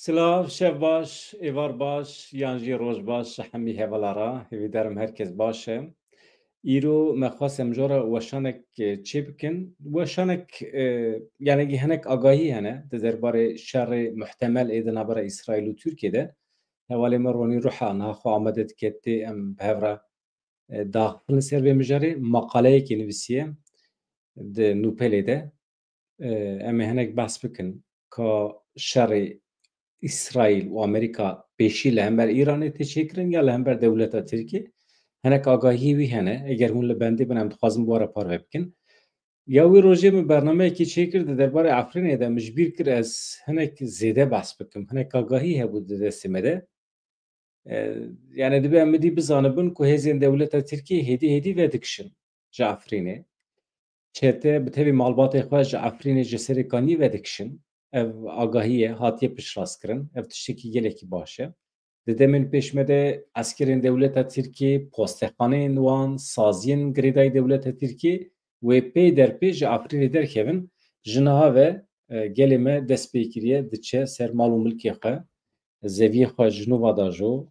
Silav, şev baş, evar baş, yanjî roj baş, hemî hevalara, hevî derim herkes baş e. Îro me xwasem jora weşanek çê bikin. Weşanek yani hinek agahî hene di derbarê şerê muhtemel ê di navbera İsraîl û Tirkiyeyê de. Hevalê me ronî ruha niha xwe amade dike tê em bi hev re daxilin ser vê mijarê maqaleyekê nivîsiye di Nûpelê de. Em ê hinek behs bikin ka şerê İsrail û Amerîka pêşî li hember Îranê tê çêkirin ya li hember dewleta Tirkî. Hinek agahî wî hene. Eger hûn li bendê bin em dixwazin bi we re parve bikin. Ya wê rojê min bernameyekê çêkir di derbarê Efrînê de min ji bîr kir ez hinek zêde behs bikim. Hinek agahî hebû di destê me de. Yani dibe em midî bizanibin ku hêzên dewleta Tirkiyê hêdî ve dikişin ji Efrînê. Çete bi tevî malbatê xwe ji Efrînê ji serê kaniyê ve dikişin. Ev agahî ye, hatiye piştrast ev tiştekî gelekî baş e. Di demên pêşme de eskerên dewleta Tirkiyê, postexaneyên wan, saziyên girêdayî dewleta Tirkiyê wê pê derpê ji Efrînê derkevin, ji niha ve gelê me destpêkiriye diçe ser mal û milkê xwe, zeviyê xwe ji nû va da jo,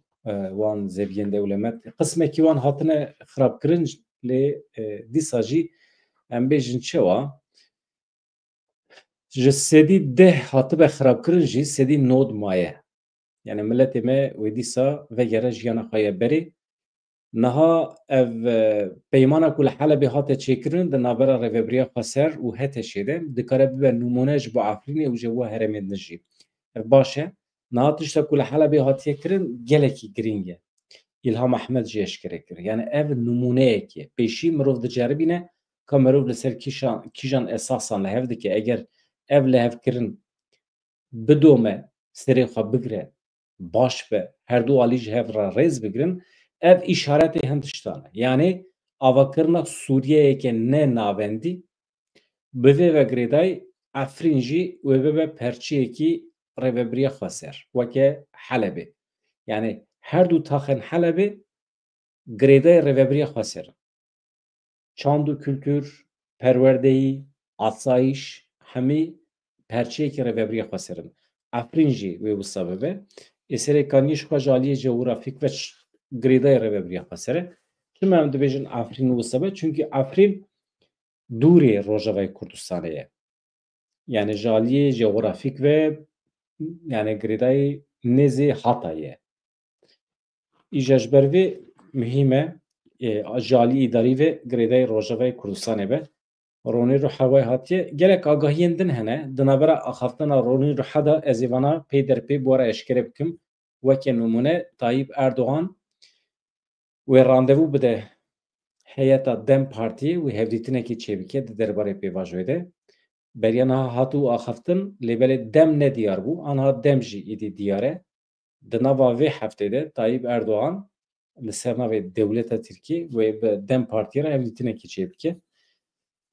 wan zeviyên dewlemet. Qismekî wan hatine xirabkirin lê dîsa jî em bêjin çawa ji sedî deh hatibe xirabkirin jî sedî nod maye. Yani milletê me wê dîsa vegere jiyana xwe ye berê. Niha ev peymana ku li Helebê hate çêkirin di navbera Rêveberiya Xweser û Heteşê de dikare bibe numune ji bo Efrînê û ji we herêmên din jî. Ev baş e. Niha tişta ku li Helebê hatiye kirin gelekî girîng e. İlham Ehmed jî eşkere kir. Yani ev numuneyekê ye. Pêşî mirov diceribîne ka mirov li ser kîjan esasan li hev dike. Eger ev lihevkirin bidome, serê xwe bigire, baş be, her du alî ji hev re rêz bigirin, ev îşaretê hin tiştan e. Yani avakirina Sûriyeyeke ne navendî bi vê vegirêdayî Efrîn jî wê bibe perçeyekî Rêveberiya Xweser weke Helebê. Yani her du taxên Helebê girêdayê Rêveberiya Xweser in. Çand û kültür, perwerdeyî, asayîş hemî perçeyekî Rêveberiya Xweser in. Efrîn jî wê wisa bibe. Ê serê kaniyê ji xwe ji aliyê ceografîk ve girêdayê Rêveberiya Xweser e. Çima em dibêjin Efrîn wisa be? Çünkü Efrîn dûrê Rojavayê Kurdistanê ye. Yani ji aliyê ceografîk ve yani girêdayê nêzê Hatayê ye. Îja ji ber vê mihîm e ji aliyê îdarî ve girêdayê Rojavayê Kurdistanê be. Ronî Ruha we hatiye gelek agahiyên din hene di navbera axaftina Ronî Ruha da ez ê vana pê derpê bi we re eşkere bikim. Weke numune Tayyip Erdogan wê randevû bide heyeta Dem Partiyê wê hevdîtinekê çêbike di derbarê pêvajoyê de. Beriya niha hatû axaftin lêbelê Dem nediyar bû, aniha Dem jî êdî diyar e. Di nava vê heftê de Tayyip Erdogan li ser navê dewleta Tirkiyê wê bi Dem Partiyê re hevdîtinekê çêbike.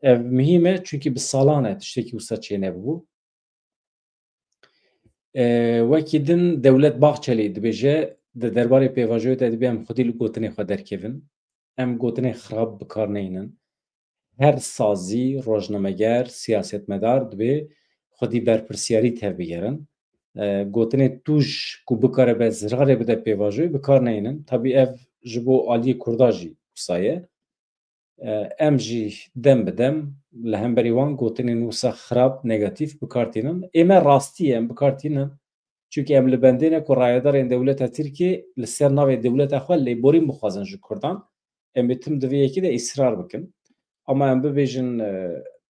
Ev mihîm e çünkü bi salan e tiştekî wisa çê nebû. Wekî din Dewlet Bahçelî dibêje di derbarê pêvajoyê de dibe em xwedî li gotinê xwe derkevin. Em gotinê xirab bikar nehênin. Her sazî, rojnameger, siyasetmedar dibe xwedî berpirsyarî tev bigerin. Gotinê tûj ku bikare be zirarê bide pêvajoyê bikar nehênin. Tabî ev ji bo aliyê Kurda jî wisa ye. Em jî dem bi dem li hemberî wan gotinên wisa xirab, negatîv bikartînin. Ê me rastî ye em bikartînin. Çünkü em li bendê ne ku rayedarên dewleta Tirkiyê li ser navê dewleta xwe lêborîn bixwazin ji Kurdan. Em ê tim di vê yekê de îsrar bikin. Ama em bibêjin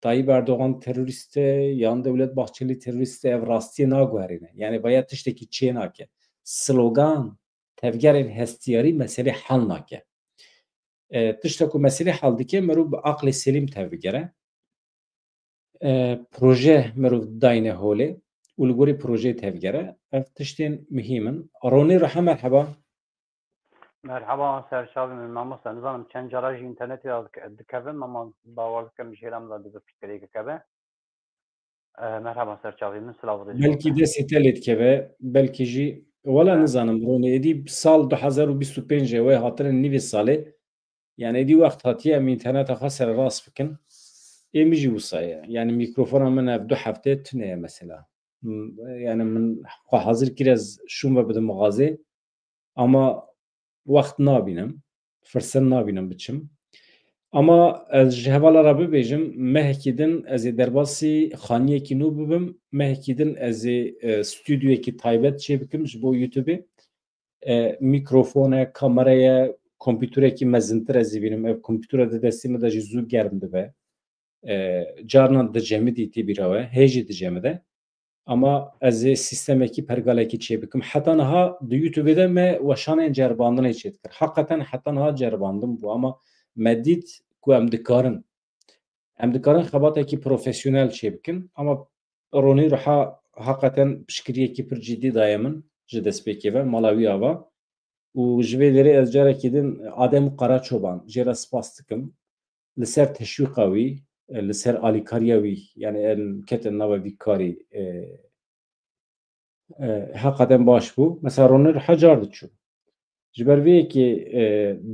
Tayyip Erdogan terorîst e yan Dewlet Bahçelî terorîst e ev rastiyê naguherîne. Yani baya tiştekî çê nake. Slogan, tevgerên hestiyarî meselê hel nake. Tişta ku meselê hel dike mirov bi aqlê selîm tev bigere. Proje mirov dayîne holê û li gorî projeyê tev bigere. Ev tiştên mihîm in. Ronî Ruha merheba. Merhaba serçavî min mamosta nizanim çend cara jî internetê dikevin ama bawer dikim jêra min de dibe piştgerê dikeve. Merhaba serçavî min silav dîjî. Belkî destê te lê dikeve, belkî jî wela nizanim Ronî êdî sal 2025 wê hatinin nîvê salê yani êdî wext hatiye em interneta xwe serrast bikin. Êmî jî wisa ye. Yani mîkrofona min ev du heftê tune ye mesela. yani من خو حاضر کیرز شوم و بدم مغازه اما وقت نابینم فرصت نابینم بچم اما از جهوالا را ببیجم مهکیدن از درباسی خانیه کی نو ببم مهکیدن از استودیوی کی تایبت چه بکم جبو یوتیوبی میکروفون کامرای کامپیوتری کی مزنتر از بینم اف کامپیوتر د دستیم د جزو گرم ده جارنا د جمع دیتی بیراوه هیجی د جمع ده ama ez sistemeki pergaleki çe bikim hatta naha de YouTube'da me weşanên ceribandinê çê dikir. Hakikaten hatta naha ceribandim bu ama medît ku em dikarin. Em dikarin xebatekî profesyonel çê bikin ama ronî riha hakikaten piştgiriyekî pir cidî daye min ji destpêkê ve mala ava û ji vê derê ez carekî din Adem Qaraçoban jê re spas dikim li ser teşwîqa wî li ser alîkariya wî yani em ketin nava vî karî hakikaten baş bû. Mesela ronî riha car diçû. Ji ber vê yekê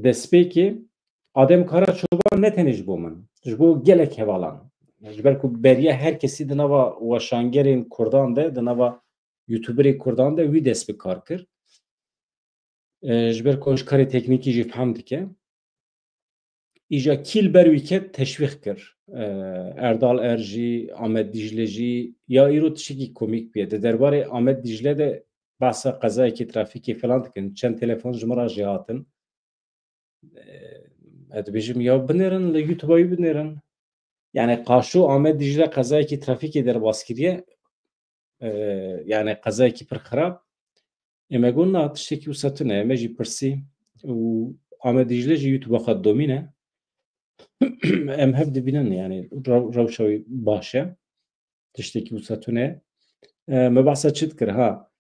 destpêkê Adem Qaraçoban ne tenê ji bo min. Ji bo gelek hevalan. Ji ber ku beriya herkesî di nava weşangerên Kurdan de di nava YouTuberê Kurdan de wî dest bi kar kir. Ji ber ku ji karê teknîkî jî fehm dike. İja kîl ber wî ket teşwîq kir. Erdal Erjî, Amed Dicle jî ya îro tiştekî komîk bûye. Di derbarê Amed Dicle de behsa qezayekî trafîkê falan dikin. Çend telefon ji min re jî hatin. Ez dibêjim ya binêrin li YouTube'a wî binêrin. Yani qaşo Amed Dicle qezayekî trafîkê derbas kiriye yani qezayekî pir xirab. Em got na tiştekî wisa tune me jî pirsî û Amed Dicle jî YouTube'a xwe domîne. Em hev dibînin yani rewşa wî baş e. Tiştekî wisa tune. Me behsa çi dikir ha.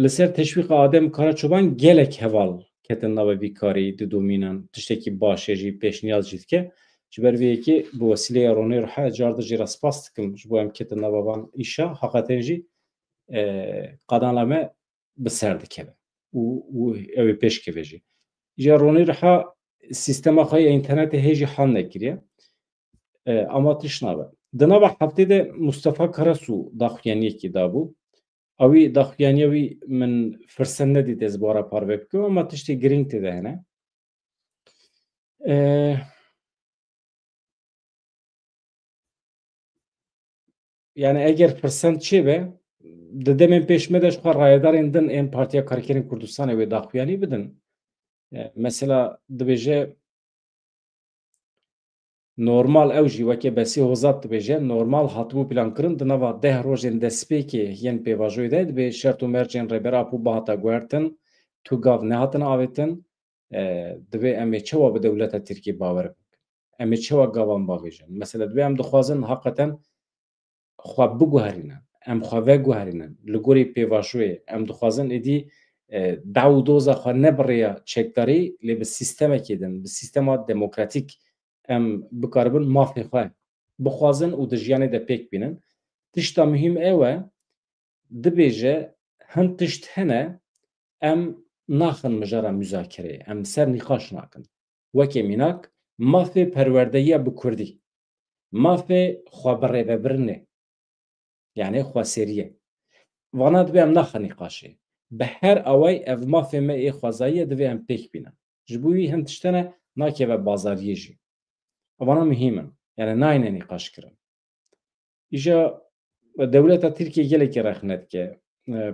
Li ser teşwîqa Adem Qaraçoban gelek heval ketin nava vî karî didomînin tiştekî baş e jî pêşniyaz jî dike. Ji ber vê yekê bi wesilêya ronê riha car di jî re spas dikim ji bo em ketin nava van îşa hakikaten jî qadana me bi ser dikeve û ew ê pêşkeve jî. Îja ronî riha sistema xwe ya internetê hê jî hal nekiriye. Ama tiş nabe. Di nava heftê de Mustafa Karasu daxuyaniyekî dabû. Ew daxuyaniya wî min firset nedît ez bara parve bikim ama tiştê giring tê de hene. Yani eger firset çêbe di demên pêş me de ji xwe rayedarên din ên Partiya Karkerên Kurdistanê wê daxuyanî bidin. Mesela dibêje normal ew jî weke besî hozat dibêje normal hatibû plankirin di nava 10 rojên destpêkê yên pêvajoyê de dibê şert û mercên rêbera apû bihata guhertin tu gav nehatin avêtin divê em ê çawa bi dewleta Tirkiye bawer bikin. Em ê çawa gavan bavêjin. Mesela divê em dixwazin heqeten xwe biguherînin. Em xwe veguherînin. Li gorî pêvajoyê em dixwazin êdî dew û doza xwe nebiriya çekdarî lê bi sîstemekê din bi sîstema demokratîk em bikaribin mafê xwe bixwazin û di jiyanê de pêk bînin. Tişta muhîm ew e dibêje hin tişt hene em naxin mijara müzakereyê. Em ser nîqaş nakin. Wekê mînak mafê perwerdeyiya bi Kurdî. Mafê xwebirêvebirinê. Yani xweseriye. Vana dibê em naxin nîqaşê. Bi her away ev mafê me ê xwezayiye divê em pêk bînin. Ji bo wî hin tiştene nakeve bazariyê jî. Vana muhîmin. Yani nayne nîqaş kirin. İja dewleta Tirkiye gelekî rexne dike.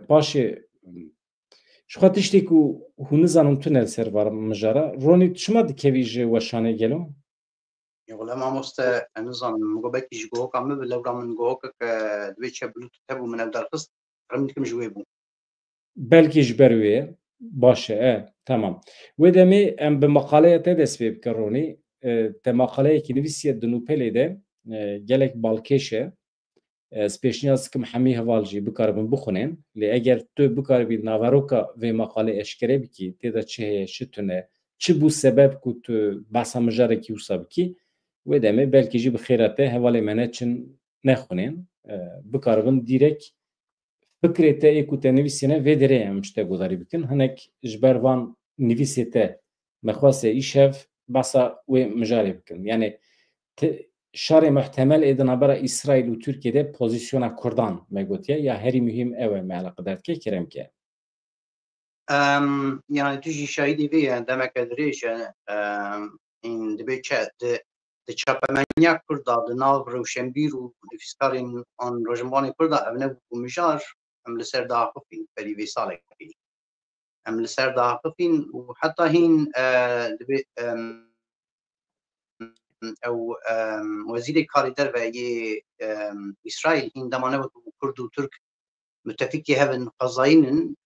Paşê ji xwe tiştê ku hûn nizanin tune li ser var mijara ronî çima dikevî ji weşanê gelo? Wala mamoste em nizanim migobekî ji gohoka me bi lewra min gohokek divê çebilut hebû min ev derxist em dikim ji wê bû. Belkî ji ber wê baş e tamam. Wê demê em bi maqaleya te dest pê bikin ronî te maqaleyekî nivîsiye di Nûpelê de gelek balkêş e ez pêşniyaz dikim hemî heval jî bikaribin bixwînin lê eger tu bikaribî naveroka vê maqalê eşkere bikî tê de çi heye çi tune çi bû sebeb ku tu behsa mijarekî wisa bikî wê demê belkî jî bi xêra te hevalê me neçin nexwînin bikaribin dîrek fikrê te ê ku te nivîsîne vê derê em ji te gudarî bikin hinek ji ber van nivîsê te me xwase îşev behsa wê mijarê bikin yani şarê muhtemel ê di navbera İsraîl û Tirkiyeyê pozisyona Kurdan me gotiye ya herî mühim ew e me eleqe derdike keremke. Yani tu jî şahîdî vê ye demeke dirêj e dibe di çapemeniya Kurda di nav Rewşenbîr û nivîskarên an Rojhimanê Kurda ev nebû ku mijar em li ser daxifîn berî vê salekê. Em li ser daxifîn û heta hîn dibe ew wezîrê karê derveyê İsraîl hîn dema nebû ku Kurd û Türk müttefikî hevin xwezayînin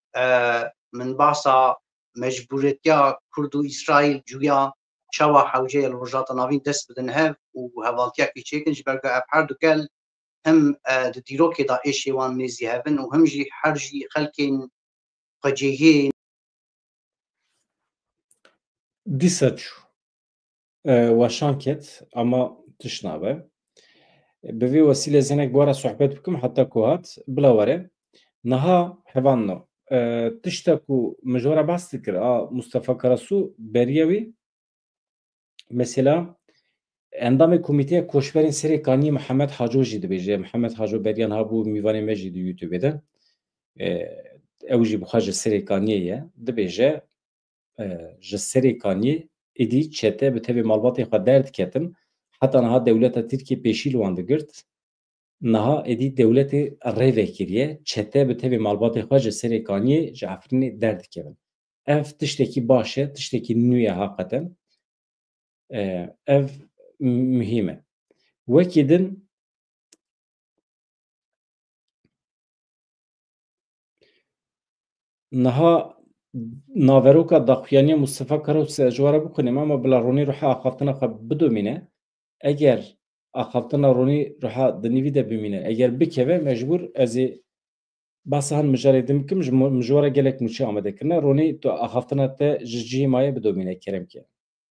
min bahsa mecburiyetiya Kurd û İsraîl cuya çawa hewceyê li Rojhilata Navîn dest bidin hev û hevaltiyekê çêkin ji ber ku ev her du gel hem di dîrokê da êşê wan nêzî hevin û hem jî her jî xelkên xwecihiyê Dîsa çû weşan ket ama tişnabe. Bi vê wesîlê zinek were sohbet bikim heta ku hat bila were niha hevanno tiştek ku min ji were behs dikir a Mustafa Karasu beriya wî mesela endamê Komîteya Koçberên Serê Kaniyê Mihemed Haco jî dibêje. Mihemed Haco beriyan habû mîvanê me jî di YouTube'ê de ew jî bixwe ji Serê Kaniyê ye dibêje ji Serê Kaniyê êdî çete bi tevê malbatê xwe derdiketin heta niha dewleta Tirkiye pêşî li wan digirt niha êdî dewletê rêvek kiriye çete bi tevê malbatê xwe ji Serê Kaniyê ji Efrînê derdikevin. Ev tiştekî baş e, tiştekî nû ye heqeten. Ev mühim e. Wekî din niha naveroka daxuyaniya Mustafa Karasu ji were bixwînim ama bila ronî riha axaftina xwe bidomîne eger axaftina ronî riha di nîvî de bimîne eger bikeve mecbûr ez ê behsa hin mijarê din bikim min ji were gelek nûçe amedekirine ronî tu axaftina te ji cihê maye bidomîne keremke.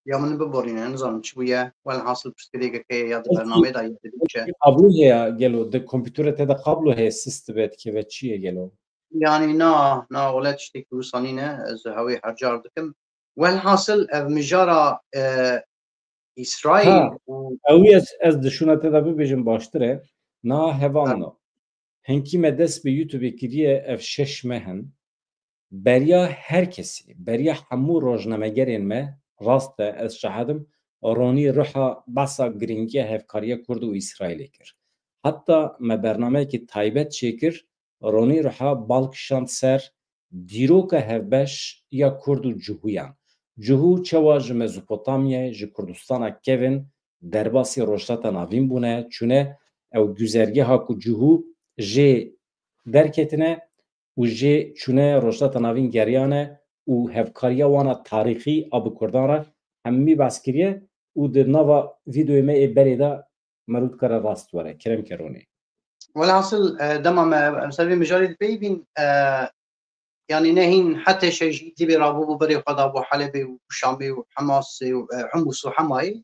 ya min biborîne nizanim çi bûye welhasıl piştgirêkekê ya di bernameyê da dibêje Kablo heye gelo di kompîtera te de kablo heye sis dibe dikeve çi ye gelo? yani na wele tiştekî wisa nîne ez hewê her car dikim welhasıl ev mijara İsraîl û Ew ez dişûna te de bibêjim baştir e na hevanno hinkî me dest bi YouTube'ê kiriye ev 6 mehin beriya herkesî beriya hemû rojnamegerên me rast e ez şehedim ronî riha behsa giringiya hevkariya Kurd û İsraîlê kir. Heta me bernameyekî taybet çêkir ronî riha balkişand ser dîroka hevbeş ya Kurd û cihûyan. Cihû çawa ji Mezopotamyayê ji Kurdistana kevin derbasî Rojhilata Navîn bûne çûne ew güzergeha ku cihû jê derketine û jê çûne Rojhilata Navîn geriyane û hevkariya wana tarîxî a bi Kurdan re hemî behs kiriye û di nava vîdeoyê me ê berê de me dikare rast were keremke ronî. welhasıl dema me em ser vê mijarê dibêjin yani ne hîn hetê jî dîbê rabû bû berê xwe da bû Helebê û Şamê û Hemasê û Humus û Hemayê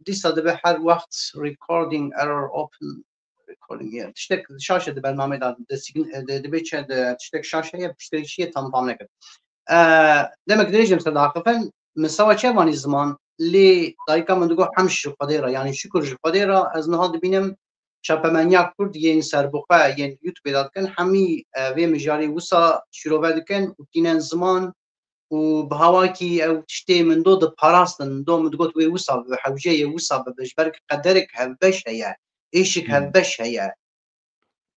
dîsa dibe her wext recording error open recording ye tiştek şaşe di bernameyê da dibe çe tiştek şaşeye piştgirêkçiyê tam fam nekir demek dirêjim ser daxifin min sewa çevanî ziman lê dayika min digot hemş ji Xwedê re yani şikur ji Xwedê re ez niha dibînim çapemeniya Kurd yên serbixwe yên YouTubeê da dikin hemî vê mijarê wisa şîrove dikin û tînin ziman û bi hawakî ew tiştê min do diparastin do min digot wê wisa bi hewceyê wisa bibe ji ber ku qederek hevbeş heye êşik hevbeş heye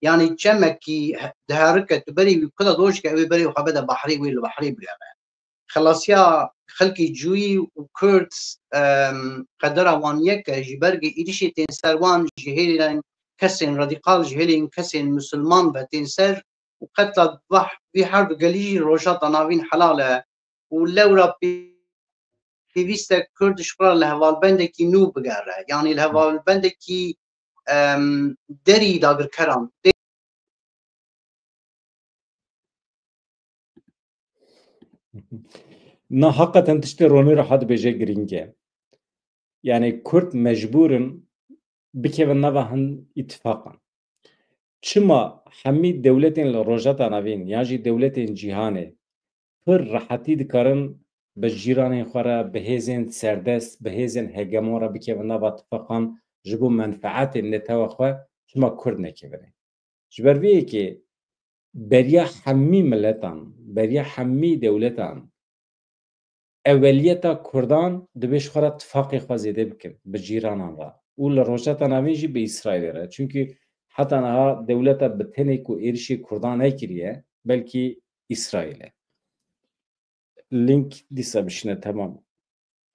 yani çemekî diherike tu berî wî ku da dojike ew ê berê xwe bide behrê wê li behrê bigere xelasiya xelkê cûyî û Kurd qedera wan yek e ji ber ku êrişê tên ser wan ji hêlên kesên radîqal ji hêlên kesên Müslüman ve tên ser û qetla vî her du gelî jî Rojhilata Navîn helal e û lewra pêwîst e Kurd ji xwe re li hevalbendekî nû bigere yani li hevalbendekî derî dagirkeran Na hakikaten tiştê ronî riha dibêje giring e. Yani Kurd mecbûrin bikevin nava hin îtifaqan. Çima hemî dewletên li Rojhilata Navîn ya jî dewletên cîhanê pir rihetî dikarin به جیران خوره به هزین سردست به هزین هگمارا بکه و نبات فقان جبو منفعت نتوه خواه شما کرد نکبره جبر ویه که بریا حمی ملتان بریا حمی دولتان اولیتا کردان دبیش خوره اتفاقی خوازیده بکن به جیرانان را او لروشتا نویجی به اسرائیل را چونکه حتی نها دولتا بتنی که ایرشی کردان نکریه بلکه اسرائیله لینک دیسا بشینه تمام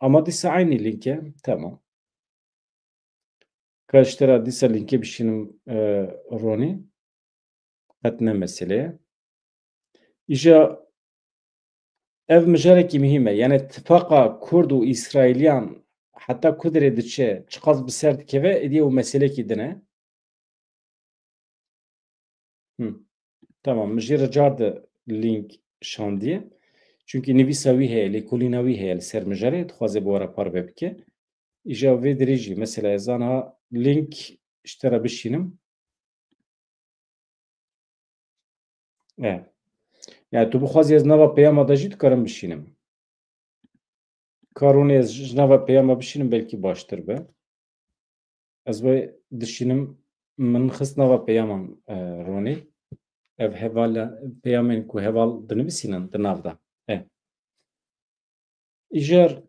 اما دیسا عینی لینکه تمام کاشترا دیسا لینکه بشینم رونی قطنه مسئله ایجا ev mijarekî mühim e yani ittifaqa Kurd û İsrailyan heta Kudrê diçe çiqas bi ser dikeve êdî ew meselekî din e tamam min jê re car de link şandiye çünkü nivîsa wî heye lêkolîna wî heye li ser mijarê dixwaze bi we re parve bike îja vê dirê jî mesela ez aniha link ji te re bişînim yani tu bixwazî ez nava peyama de jî dikarim bişînim karûnê ez ji nava peyama bişînim belkî baştir be ez vê dişînim min xist nava peyaman Ronî ev hevala peyamên ku heval dinivîsînin di nav de îjar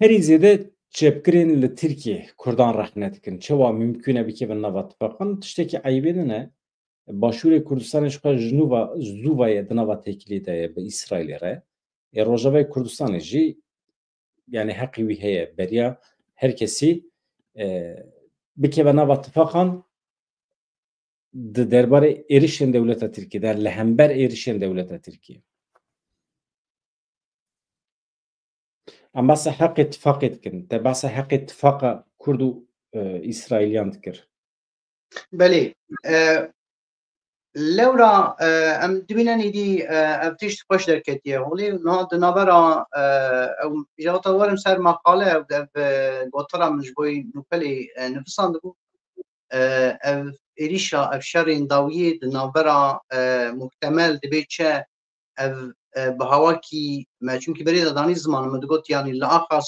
herî zêde çepkirên li Tirkiye Kurdan rehne dikin çawa mümkün e bikevin nava ittifaqan tiştekî eybê din e Başûrê Kurdistanê ji xwe ji Zûvayê di nava têkilê de ye bi İsraîlê re Rojavayê Kurdistanê jî yani heqî wî heye beriya her kesî bikeve nava ittifaqan di derbarê êrişên dewleta Tirkiye de li hember êrişên dewleta Tirkiye em basa heqê ittifaqê dikin te basa heqê ittifaqa Kurd û İsraîlyan dikir Belê lewra em dibînin êdî ev tişt xweş derketiye holê niha di navbera ew îjata werim ser maqale ew gotara min ji bo nûpelê nivisan dibû ev êrişa ev şerên dawiyê di navbera muhtemel dibe çi ev bi hawakî me çûnkî berê de danî zimanê min digot yanî li axa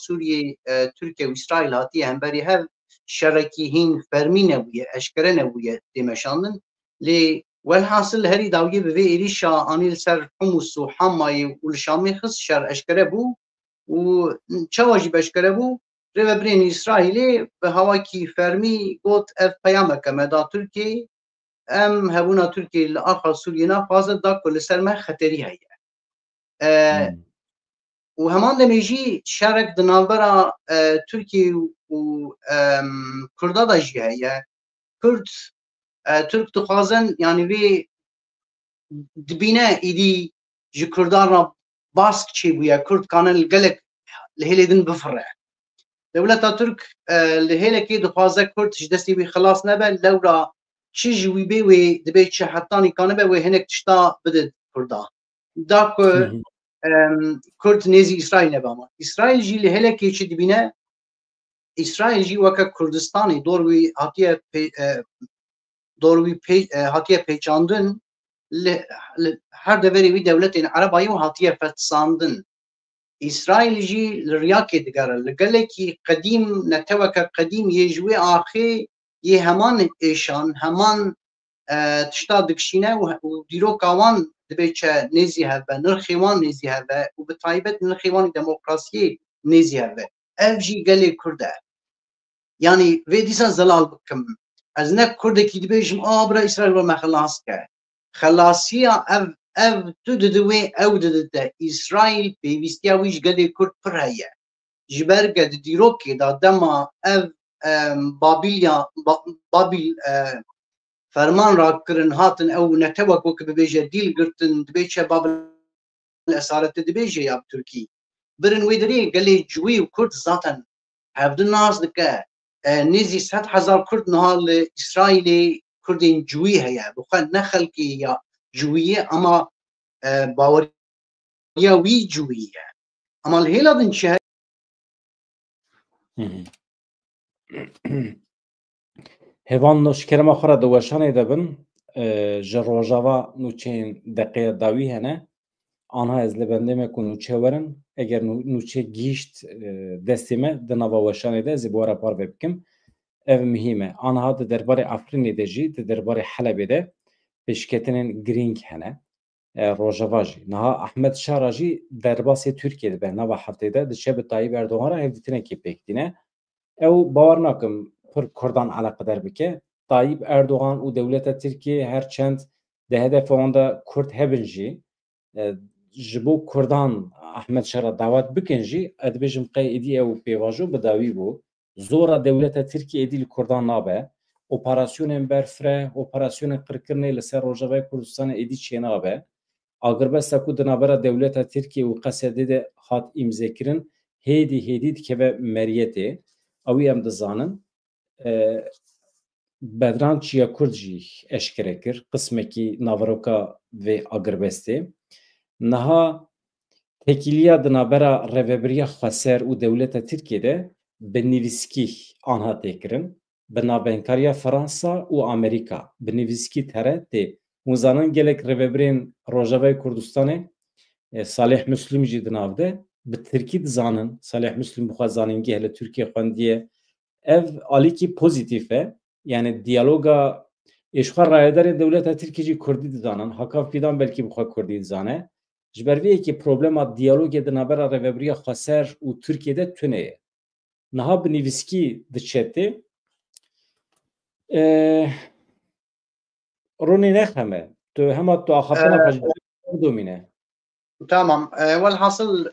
Sûriyê Tirkiye û İsraîl hatiye hemberî hev şerekî hîn fermî nebûye eşkere nebûye tê meşandin lê welhasil herî dawiyê bi vê êrişa anî li ser Humus û Hamayê û li Şamê xist şer eşkere bû û çawa jî beşkere bû rêveberên İsraîlê bi hawakî fermî got ev peyameke me da Tirkiyeyê em hebûna Tirkiyeyê li axa Sûriyê naxwaze da ku li ser me xeterî heye û heman demê jî şerek di navbera Tirkiye û Kurda da jî heye Türk dixwazin yanî vê dibîne êdî ji Kurdan re bask çêbûye Kurd kanin li gelek li hêlê din bifire dewleta Türk li hêlekê dixwaze Kurd ji destê wî xilas nebe lewra çi ji wî bê wê dibe çi heta nîkanibe wê hinek tişta bide Kurda da ku Kurd nêzî İsraîl nebe ama İsraîl jî li hêlekê çi dibîne İsraîl jî weke Kurdistanê dor wî hatiye pêçandin li her deverê wî dewletên Erebayî û hatiye fetsandin İsraîl jî li riyakê digere li gelekî qedîm neteweke qedîm yê ji wê axê yê heman êşan heman tişta dikişîne û dîroka wan dibe çi nêzî heve nirxê wan nêzî heve û bi taybet nirxê wan demokrasiyê nêzî heve ev jî gelê Kurd e yanî vê dîsa zelal bikim ez ne Kurdekî dibêjim bira İsraîl we me xilas ke xelasiya ev tu didi wê ew didite İsraîl pêwîstiya wî ji gelê Kurd pir heye ji ber ke di dîrokê da dema ev Babil ferman rakirin hatin ew netewek wekî bibêje dîl girtin dibe çi Babil esaretê dibêje ya Tirkî birin wê derê gelê civî û Kurd zaten hevdin nas dike nêzî 100,000 Kurd niha li İsraîlê Kurdên civî heye bi xwe ne xelkê ya civî ye ama baweriya wî civî ye ama li hêla din çi heye Hevan nûşkerema xwe re di weşanê de bin ji rojava nûçeyên deqeya dawî hene anha ez li bendê me ku nûçe werin eger nûçe gîşt destê me di nava weşanê de ez ê bi we re par vê bikim ev mihîm e anha di derbarê Efrînê de jî di derbarê Helebê de pêşketinên girîng hene rojava jî niha Ehmed Şara jî derbasê Tirkiyeyê dibe nava heftê de diçe bi Tayyip Erdogan re hevdîtinekê pêk dîne ew bawer nakim pir Kurdan eleqedar bike Tayyip Erdogan û dewleta Tirkiye her çend di hedefa wan de Kurd hebin jî ji bo Kurdan Ehmed Şara dawet bikin jî ez dibêjim qey êdî ew pêvajo bi dawî bû zora dewleta Tirkiye êdî li Kurdan nabe operasyonên berfire operasyonên qirkirinê li ser Rojavayê Kurdistanê êdî çênabe agirbesta ku di navbera dewleta Tirkiye û Qesedê de hat îmzêkirin hêdî dikeve meriyetê ew em dizanin Bedran Çiya Kurd jî eşkere kir qismekî navaroka vê agirbestê niha tekîliya di navbera reveberiya Xweser û dewleta Tirkiyeyê bi nivîskî anha têkirin bi navbenkariya Fransa û Amerîka bi nivîskî tere tê hûn zanin gelek rêveberên Rojavayê Kurdistanê Salih Müslim jî di nav de bi Tirkî dizanin Salih Müslim bixwe zanîngeh li Tirkiye xwendiye ev alîkî pozîtîf e yani diyaloga êşxwe rayedarên dewleta Tirkiye jî Kurdî dizanin Hakav Fîdan belkî bixwe Kurdî dizane ji ber vê yekî problema diyalogê di navbera rêveberiya Xweser û Tirkiyeyê tune ye niha bi nivîskî diçe tê Ronî nexeme tu hema tu axaftina xwe ji domîne تمام والحاصل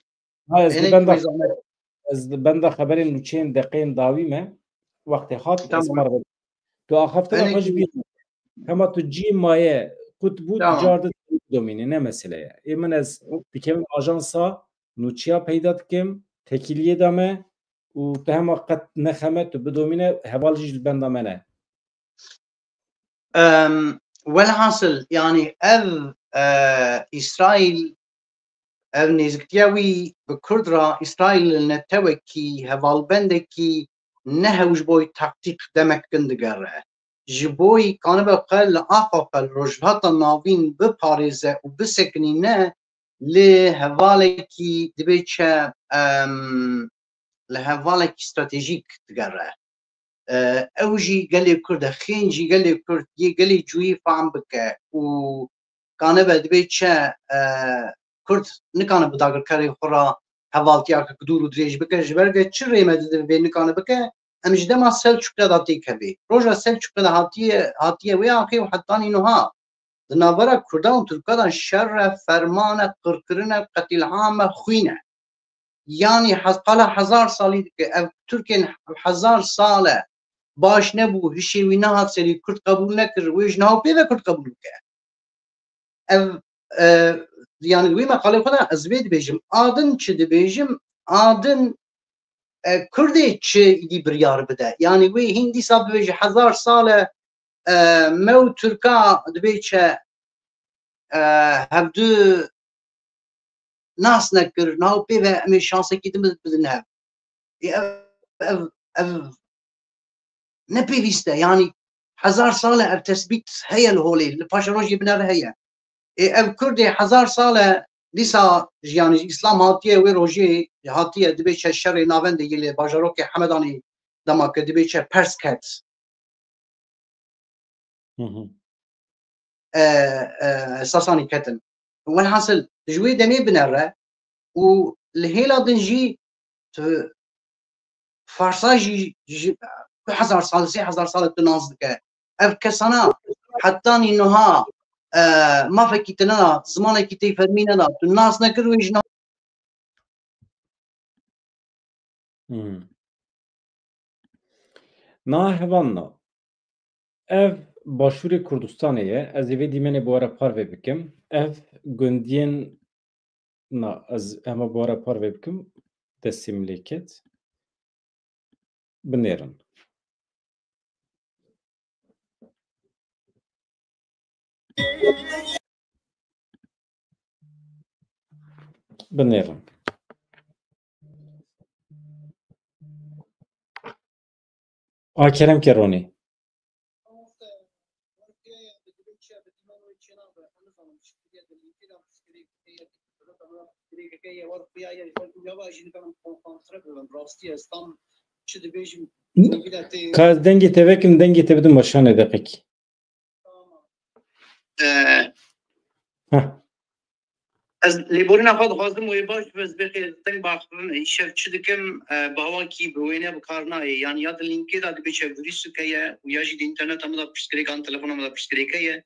ha ez li هناك benda ميزانية. ez li benda xeberên nûçeyên deqeyên dawî me wextê hat ez تمام mar tu axaftina xwe ji هناك bîr hema tu cî maye kut bû تمام ticar domîne ne mesele ye ê min ez dikevim ajansa nûçiya peyda dikim tekîliyê de me û tu hema qet nexeme tu bidomîne heval jî li benda me ne والحاصل يعني إسرائيل نزگتیاوی به کرد را اسرائیل نتوکی هوالبندکی نهوش بوی تاکتیک دمک گندگره جبوی کانه بقل آفاقل رجحات ناوین بپارزه و بسکنی نه لهوالکی دبیچه لهوالکی استراتیجیک دگره اوجی گلی کرد خینجی گلی کرد یه گلی جوی فهم بکه و کانه دبیچه Kurd nikane bi dagirkerê xwe ra hevaltiyaka dûr û dirêj bike ji ber ve çi rême dide vê nikane bike em ji dema Selçukê da têkevê roja Selçukê da hatiye wê axê û hetanî niha di navbera Kurdan û Tirkan şerre fermane qirkirine qetilhame xwîne yanî qala hezar salî dike ev Tirkiyên hezar sale baş nebû hişê wî nehat serî Kurd qebûl nekir wê ji nav pê ve Kurd qebûl bike ev yani wî meqalê xwe de ez vê dibêjim adin çi dibêjim adin Kurdê çi îdî biryar bide yani wê hîn dîsa bibêje hezar sale me û Tirka dibêçe hevdû nas nekir nav pê ve em ê şansekî bidin hev ev nepêwîst e yani hezar sale ev tespît heye li holê li paşa rojê binêre heye ev Kurdê hezar sale dîsa yani İslam hatiye wê rojê hatiye dibêçe şerê navendê yê bajarokê Hemedanê demake dibêçe pers ket Sasanî ketin welhasil ji wê demê binêre û li hêla din jî Farsa jî hezar sal sê hezar sal tu naz dike ev kesana hetanî niha mafekî te neda zimanekî tê fermî neda tu nas nekir wê ji na hevanna ev Başûrê Kurdistanê ye ez ê vê dîmenê bi we re par vê bikim ev gundiyên na ez hema bi we re par vê bikim destê min lê ket binêrin binêrin a kerem ke Ronî Kaz dengi tevekim dengi tevedim başane de peki. از لیبورنا خود خواستم وی باش بس بخیر تنگ باخرن شف چدکم باوا کی بوینه بکارنا یعنی یاد لینکی داد بیچه ویروس که و یا جد اینترنت هم داد پشتری کان تلفن هم داد پشتری که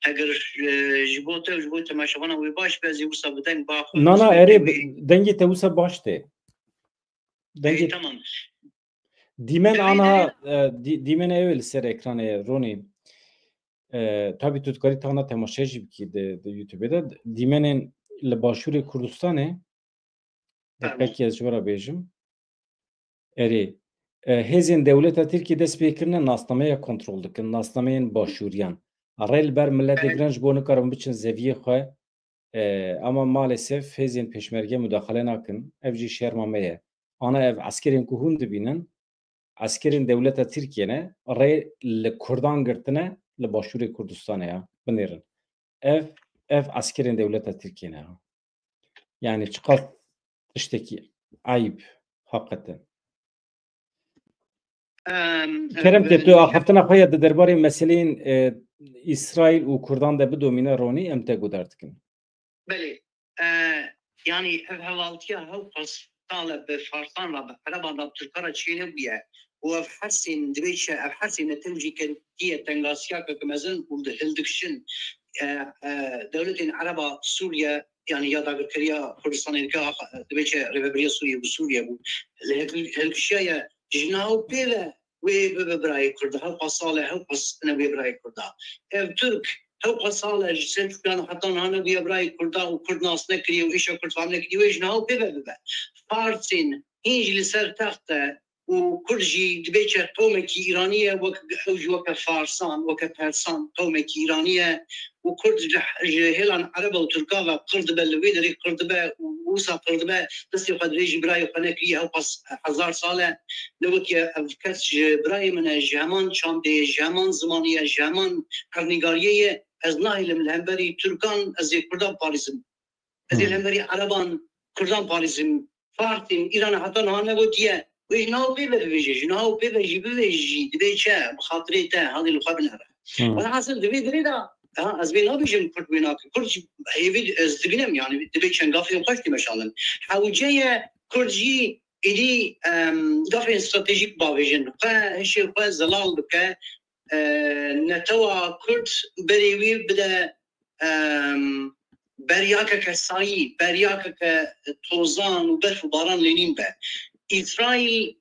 اگر جبوت ماشونا وی باش بس یوسا بدن باخر نه اری دنگی توسا باشته دنگی tamam دیمن آنها دیمن اول سر اکران رونی tabii tutkari tana temaşej ki de YouTube'da dimenin başvuru Kürdistan'e peki az jora bejim eri hezin devleta Türkiye'de speaker'ne nasnameye kontrol dikin nasnameyin başvuruyan arel ber millete granj bonu karım biçin zeviye xwe ama maalesef hezin peşmerge müdahale nakin evci şermameye ana ev askerin kuhun dibinin askerin devleta Türkiye'ne arel le Kurdan girtine le başvuru Kürdistan'a ya binirin ev askerin devleta Türkiye'ne yani çıkar işteki ayıp hakikaten. Kerem ki tu haftana xwe de derbarê meseleyên İsrail û Kurdan de bidomîne ronî em te gudardikin. Belê yani ev hevaltiya hev qasala bi Farsan ve Araban da Türkara Çînê bûye û ev hersên dibêje ev hersên netemjî Tirkiye tengasiya ke mezin û hildikşin devletên Araba Suriye yani ya da Kiriya Kurdistanê ke dibêje Rêveberiya Suriye bu Suriye bu hildikşiya jinaw pêve wê bibe birayê Kurda hew qasala hew qasne wê birayê Kurda ev Türk hew qasala ji Selçukyan hetan hane wê birayê Kurda û Kurd nas nekiriye û îşa Kurd fan nekiriye wê jinaw pêve bibe Farsên hîn jî li ser texte û Kurd jî dibêje qewmekî İraniye wek ew jî weke Farsan weke Persan qewmekî İraniye û Kurd ji hêlan Ereba û Tirka ve qir dibe li wê derê qir dibe û wisa qir dibe destê xwe dirê jî birayê xwe nekiriye hew qas hezar sal e lewekî ev kes ji birayê min e ji heman çandê ji heman zimanî ji heman qirnîgariyê ez nahêlim li hemberî Türkan ez ê Kurdan parîzim ez ê li hemberî Ereban Kurdan parîzim Farsên İranê hetan hane gotiye wê ji nav pê ve bibêje ji nav pê ve jî bibe jî dibê çi bi xatirê te hadî li xwe binere welhasil divê dirê de ez vê nabêjim Kurd wê nakim Kurd jî hêvî ez dibînim yani dibê çengafê xweş tê meşalin hewceye Kurd jî êdî gafên stratejîk bavêjin xwe hişê xwe zelal bike netewa Kurd berê wê bide beryakeke sayî beryakeke tozan û berf û baran lênîn be İsrail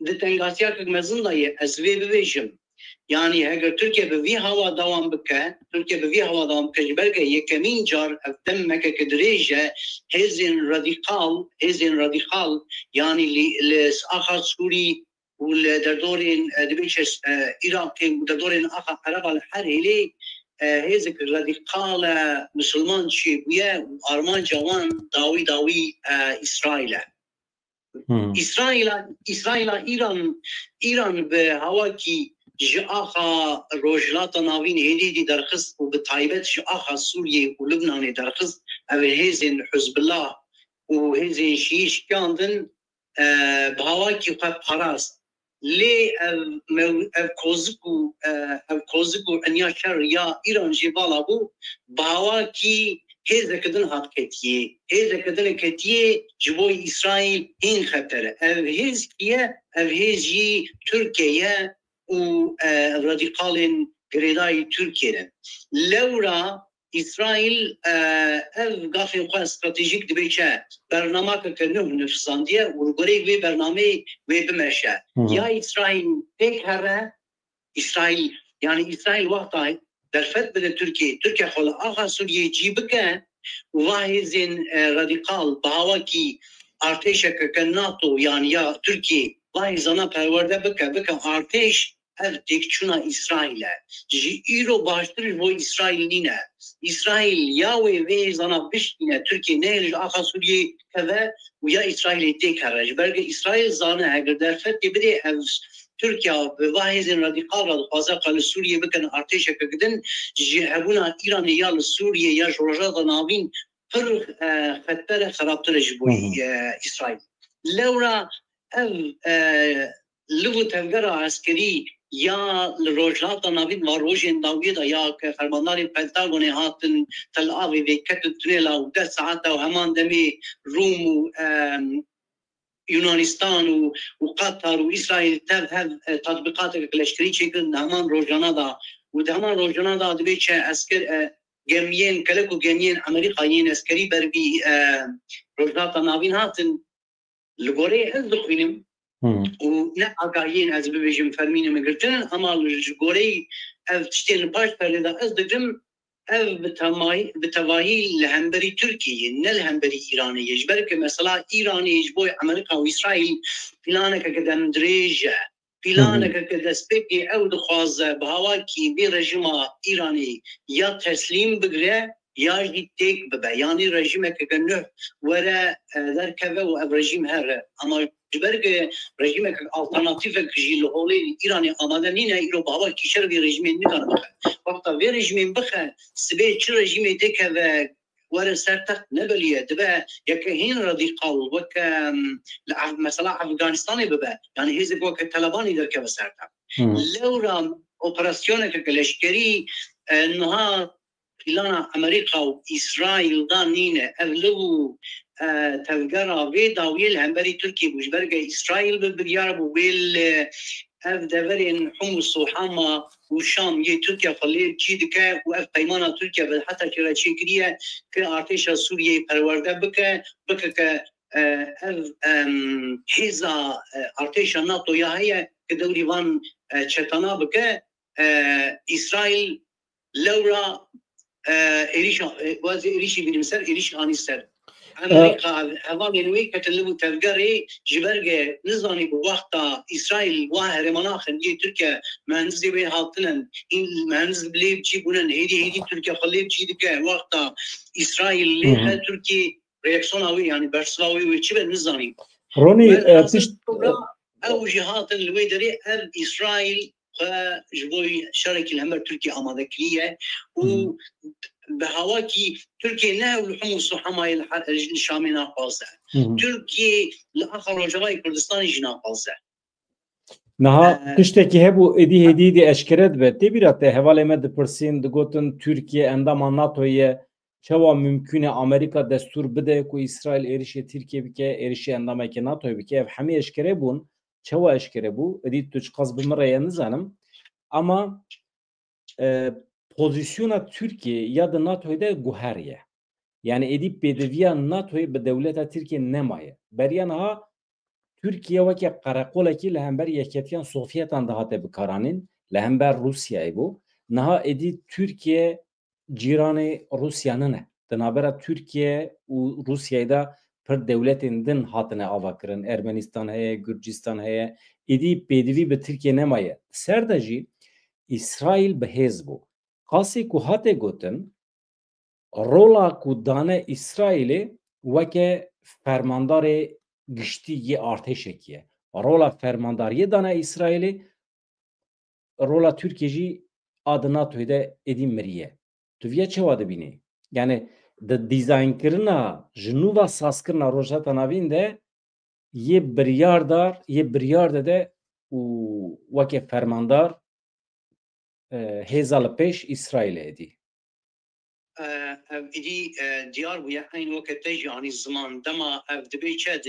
di tengasiyakek mezin da ye ez vê bibêjim yani eger Türkiye bi vî hava devam bike Türkiye bi vî hava devam bike ji belge yekemîn car ev demekeke dirêje hêzên radîkal yani li axa Sûrî û li derdorên dibêje Iraqê û derdorên axa Ereba li her hêlê hêzek radîkal Müslüman çêbûye û armanca wan dawî İsrail e İsraîla İran bi hawakî ji axa rojhilata navîn hêdî dî derxist û bi taybet ji axa Sûriye û Lubnanê derxist ev hêzên Hizbullah û hêzên Şîî şikandin bi hawakî xwe parast lê ev kozik û enya şer ya İran jê bala bû bi hawakî hêzeke din hat ketiye hêzeke din ketiye ji bo İsraîl hîn xetere ev hêz kiye ev hêz jî Türkiye û radîkalên girêdayî Türkiye'nin lewra İsrail ev gafên xwe stratejîk dibêje bernamekeke nû nifsandiye û gorê vê bernameyê wê bimeşe ya İsrail pêk here İsrail yani İsrail wexta derfet bide Türkiye xwe li axa Sûriyê cî bike va hêzên radîkal bi hawakî artêşekeke NATO yani ya Türkiye va hêzana perwerde bike artêş ev têkçûna İsrail e ji îro baştir ji bo İsrail nîne İsrail ya wê hêzana bişkîne Türkiye nehêl ji axa Sûriyê keve û ya İsrailê têk here ji ber İsrail zane eger derfetê bidê ev Türkiye ve vahizin radikal radikal kal Suriye bikin arteşe kedin ji hebuna İran'ı ya Suriye ya Rojava navin پر خطر خرابتر جبوی اسرائیل لورا لو تفجر عسكري يا الروجات نابيد ماروجين داويدا يا كفرماناري بنتاغون هاتن تل ابي بكت تريلا و10 ساعات وهمان دمي روم يونانستان وقطر واسرائيل تذهب تطبيقات الاشتري شكل همان روجانا دا ودهمان روجانا دا دبيتش عسكر جميين كلكو جميين امريكايين عسكري بربي روجات نابين هاتن لغوري الدخينم ونعقاين از ببيجم فرمين مقرتن اما الجوري اف تشتين باش فريدا از دجم اف بتواهي لهمبري تركي نلهمبري ايراني يجبرك مثلا ايراني يجبوي امريكا واسرائيل بلانك قدام دريجة بلانك قدام سبيكي او دخواز بهواكي برجمة ايراني يا تسليم بقرأ يا جي تيك ببا يعني رجيمك كنه ورا ذركبه وابرجيم هر اما جبرك رژیمك آلترناتیو کجی لحالی ایرانی آماده نینه ایرو باور کشور بی رژیم نکن بخه وقتا بی رژیم بخه سبه چه رژیم دیگه و ور سرتق نبلیه دبه یک هین رادیکال وک مثلا افغانستانی ببه يعني هزك وك طالباني دركه بسرتق لورا اپراسیون که لشکری نها فلان امریکا و اسرائیل دانینه اولو تفجرها بيضا ويل همبري تركي بوجبرجة إسرائيل بالبريار ويل اف دفرين حمص وحما وشام يه تركيا خليه جيدك واف قيمانا تركيا حتى كلا تشكريه كارتيشا سوريا پرورده بك اف حيزا ارتيشا ناتو يا هي كدوري وان چتانا بك إسرائيل لورا إريشي بنمسر إريشي آنيستر امریکا هوای نوی کتلو تفجری جبرگه نزانی بوقتا اسرائیل واه رماناخ دی ترکیه مهندسی به حاطنن این مهندس بلیب چی بونن هیدی ترکیه خلیب چی دکه وقتا اسرائیل لیه ترکی ریاکسون آوی یعنی برسلاوی و چی به نزانی رونی او جهات الوی داری ال اسرائیل جبوی شرکت الهمر ترکیه آماده کلیه و به هواکی ترکیه نه الحمص وحماي الشامي ناقصه ترکیه لاخر رجاء كردستان جناقصه نها تشتكي هبو ادي هدي اشكرت بتي بيرته حواله مد پرسين دگوتن ترکیه اندام ناتويه چوا ممکنه امریکا دستور بده کو اسرائیل اريشه ترکیه بك اريشه اندام که ناتو بك همي اشكره بون چوا اشكره بو ادي تشقاز بمره نزانم اما pozisyona Türkiye ya da NATO'da guheriye. Yani edip bedeviya NATO'yu be devleta Türkiye nemaye. Beriyan ha Türkiye vaki karakola ki lehember yeketiyan Sovyetan daha te bikaranin lehember Rusya'yı bu. Naha edi Türkiye ciranı Rusya'nın ne? Denabera Türkiye u Rusya'yı da per devletin din hatine avakırın. Ermenistan heye, Gürcistan heye. Edi bedevi be Türkiye nemaye. Serdacı İsrail behez bu. قاسی کو هاته گوتن رولا کو دانه اسرائیل وکه فرماندار گشتی یه ارتشه کیه رولا فرمانداری دانه اسرائیل رولا ترکیه جی آدنا تویده ادیم مریه تو ویا چه واده بینی یعنی د دیزاین کرنا جنوبا ساس کرنا روجاتا ناوین ده یه بریار ده و وکه فرماندار هزال پیش اسرائیل ادی ادی دیار بویا این وقت تجی آنی زمان دما دبی چه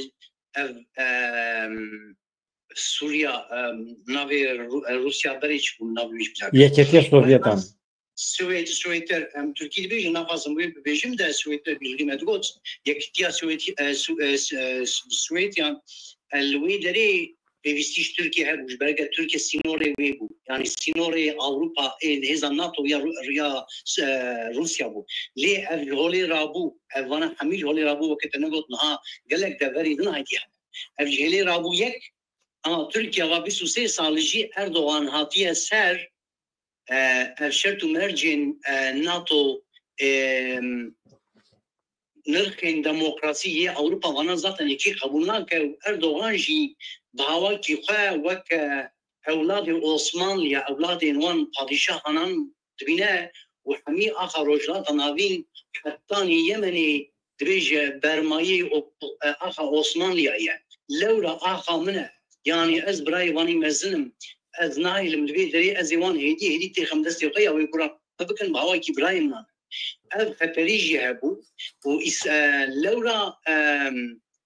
سوریا ناوی روسیا بریچ بود ناویش بتاعت یکیتی سوویتان سوویتر ترکیه بیشتر نفسم بیشتر ده سوویتر بیشتر مدگوت یکیتی سوویتیان الوی داری بيستيش تركيا هبوش برجع تركيا سينوري ويبو يعني سينوري أوروبا إيه هذا الناتو يا روسيا بو ليه هولي رابو أنا حميل هولي رابو وقت نقول نها قال لك ده فري دون هيدي هولي رابو يك تركيا وبيسو سي صالجي أردوغان هاتيه سر شرطو مرجين ناتو نرخين ديمقراطية أوروبا وانا ذاتا يكي قبولنا كأردوغان جي بهواكي خا وك أولاد عثمان يا أولاد وان بادشاه هنان تبينه وحمي آخر رجلات ناوين حتى يمني دريج برمائي آخر عثماني يعني لولا آخر منه يعني از براي واني مزنم از ناي المدبي دري ازيوان هدي تخم دستي وقيا ويقرا فبكن بهواي كي برايم اف خطريجي هبو و لولا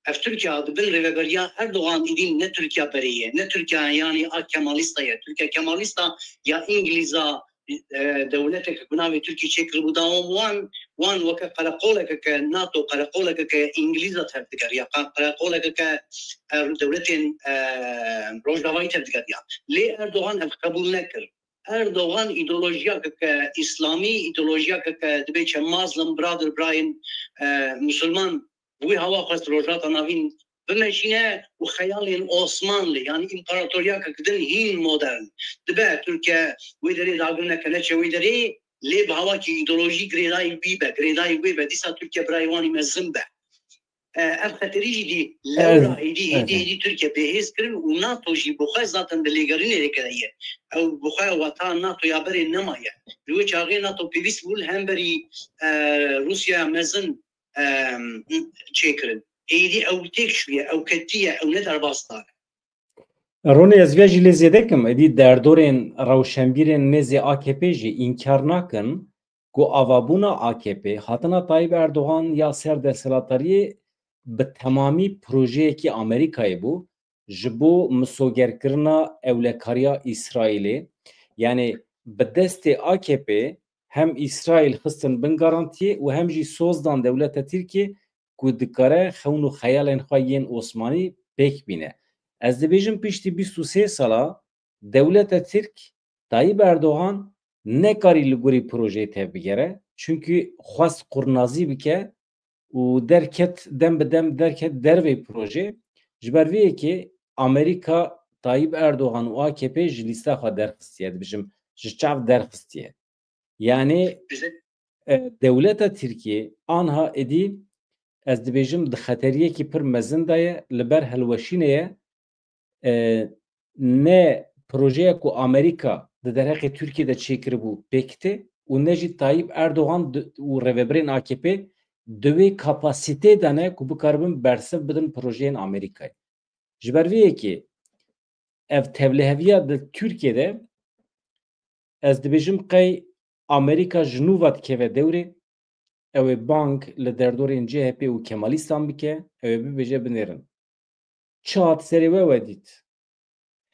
اف تركيا بن ريفيريا اردوغان يدين نه تركيا بريه نه تركيا يعني كماليستا يا تركيا كماليستا يا انجليزا دولتك بناوي تركي شكل بداوم وان وك قلقولك كناتو قلقولك كانجليزا تبدك يا قلقولك كدولتين روجداوي تبدك يا لي اردوغان قبول نكر اردوغان ايديولوژیا كاسلامي ايديولوژیا كدبيچ مازلم برادر براين مسلمان وي هوا خاص روجات ناوين بمشينا وخيال عثماني يعني امبراطوريا كدن هين مودرن دبا تركيا ويدري داغنا كنچ ويدري لي بهوا كي ايديولوژي غريداي بيبا غريداي بيبا ديسا تركيا برايواني مزمبه افتريجي دي لورا دي تركيا بهيز كرن وناتو جي بوخا زاتن دليغرين ركديه او بوخا وطن ناتو يابري نمايه لو چاغي ناتو بيس بول همبري روسيا مزن تشيكرن ايدي او تكشويه او كتيه او ندر باستار رونی از ویژی لزیدکم ادی دردورین روشنبیرین نزی AKP جی انکار نکن کو آوابونا AKP هاتنا طایب اردوغان یا سر دستلاتاری به تمامی پروژه کی آمریکایی بو جبو مسوگر کرنا اولکاریا اسرائیلی یعنی به دست AKP هم اسرائیل خستن بن گارانتی و هم جی سوزدان دولت ترکیه کو دکاره خون و خیال خواهین عثمانی پیک بینه از دبیجم پیشتی 23 سالا دولت ترک طایب اردوغان نکاری لگوری پروژه تبگیره çünkü خواست قرنازی بکه و درکت دم به دم درکت دروی پروژه جبرویه که امریکا طایب اردوغان و AKP جلیسته خواه درخستیه بجم جچاف درخستیه yani دولت ترکیه آنها ادی از دبیجم دخطریه که پر مزندایه لبر هلوشینه نه پروژه کو امریکا در حق ترکیه ده چیکر بو پکته و نجی طایب اردوغان و رهبرین AKP دوی کپاسیته دانه کو بکاربن برسف بدن پروژه امریکای جبرویه که اف تبلیغیا ده ترکیه ده از دبیجم قی امریکا جنوبات که و دوره او بانک لدردورین CHP و کمالیستان بکه او ببیجه بنیرن چات سری و ودید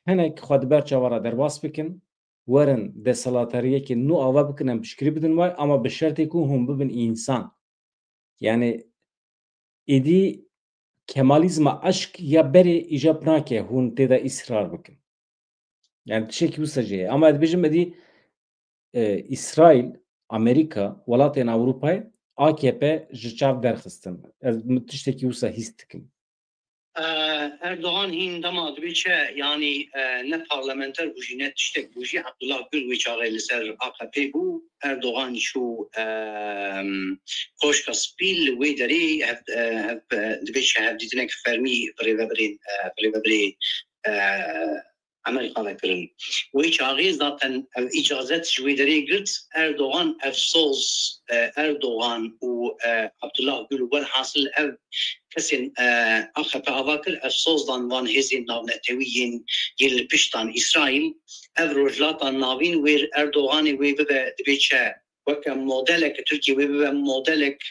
هنک خود بر چوارا در باس بکن ورن دستلاتریه که نو آوا بکنن بشکری بدن وای اما به شرطی که هم ببین انسان yani edi kemalizma aşk ya beri icap nake hun teda ısrar bakın. Yani tişeki usacağı ama edbejim edi İsrail, Amerika, Velatın Avrupa'yı AKP jiçav derxistin. Tişeki usa histikim. Erdoğan hindama dibçe yani ne parlamenter buji ne tiştek buji Abdullah Gül ve çağrı ser AKP bu Erdoğan şu koşkaspil ve deri hep dibçe hep didnek fermi prevabrin Amerika'da kırın. Ve çağrı zaten icazet şuideri girt Erdoğan efsoz Erdoğan u Abdullah Gül ve hasıl ev kesin AKP avakır efsozdan van hezin navneteviyin yıl piştan İsrail ev rojlatan navin ve Erdoğan'ı ve dibçe vaka modelek Türkiye ve modelek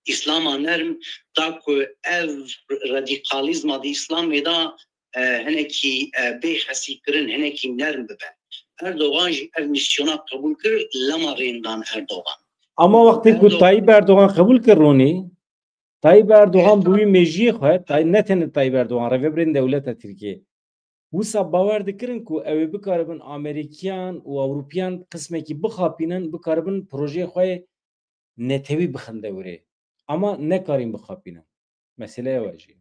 İslam'a nerm da ku ev radikalizma di İslam ve da heneki beyhasi kırın heneki nerm bebe Erdoğan ev misyona kabul kır lamarından Erdoğan ama vakti ku Tayyip Erdoğan kabul kırroni Tayyip Erdoğan buyu mecliye khoyt ne tane Tayyip Erdoğan revbrin devlet Türkiye وسا باور دکرن کو او بکاربن امریکیان و اوروپیان قسمه کی بخاپینن بکاربن پروژه خوی نتوی بخندوره اما نکاریم بخاپینن مسئله واجی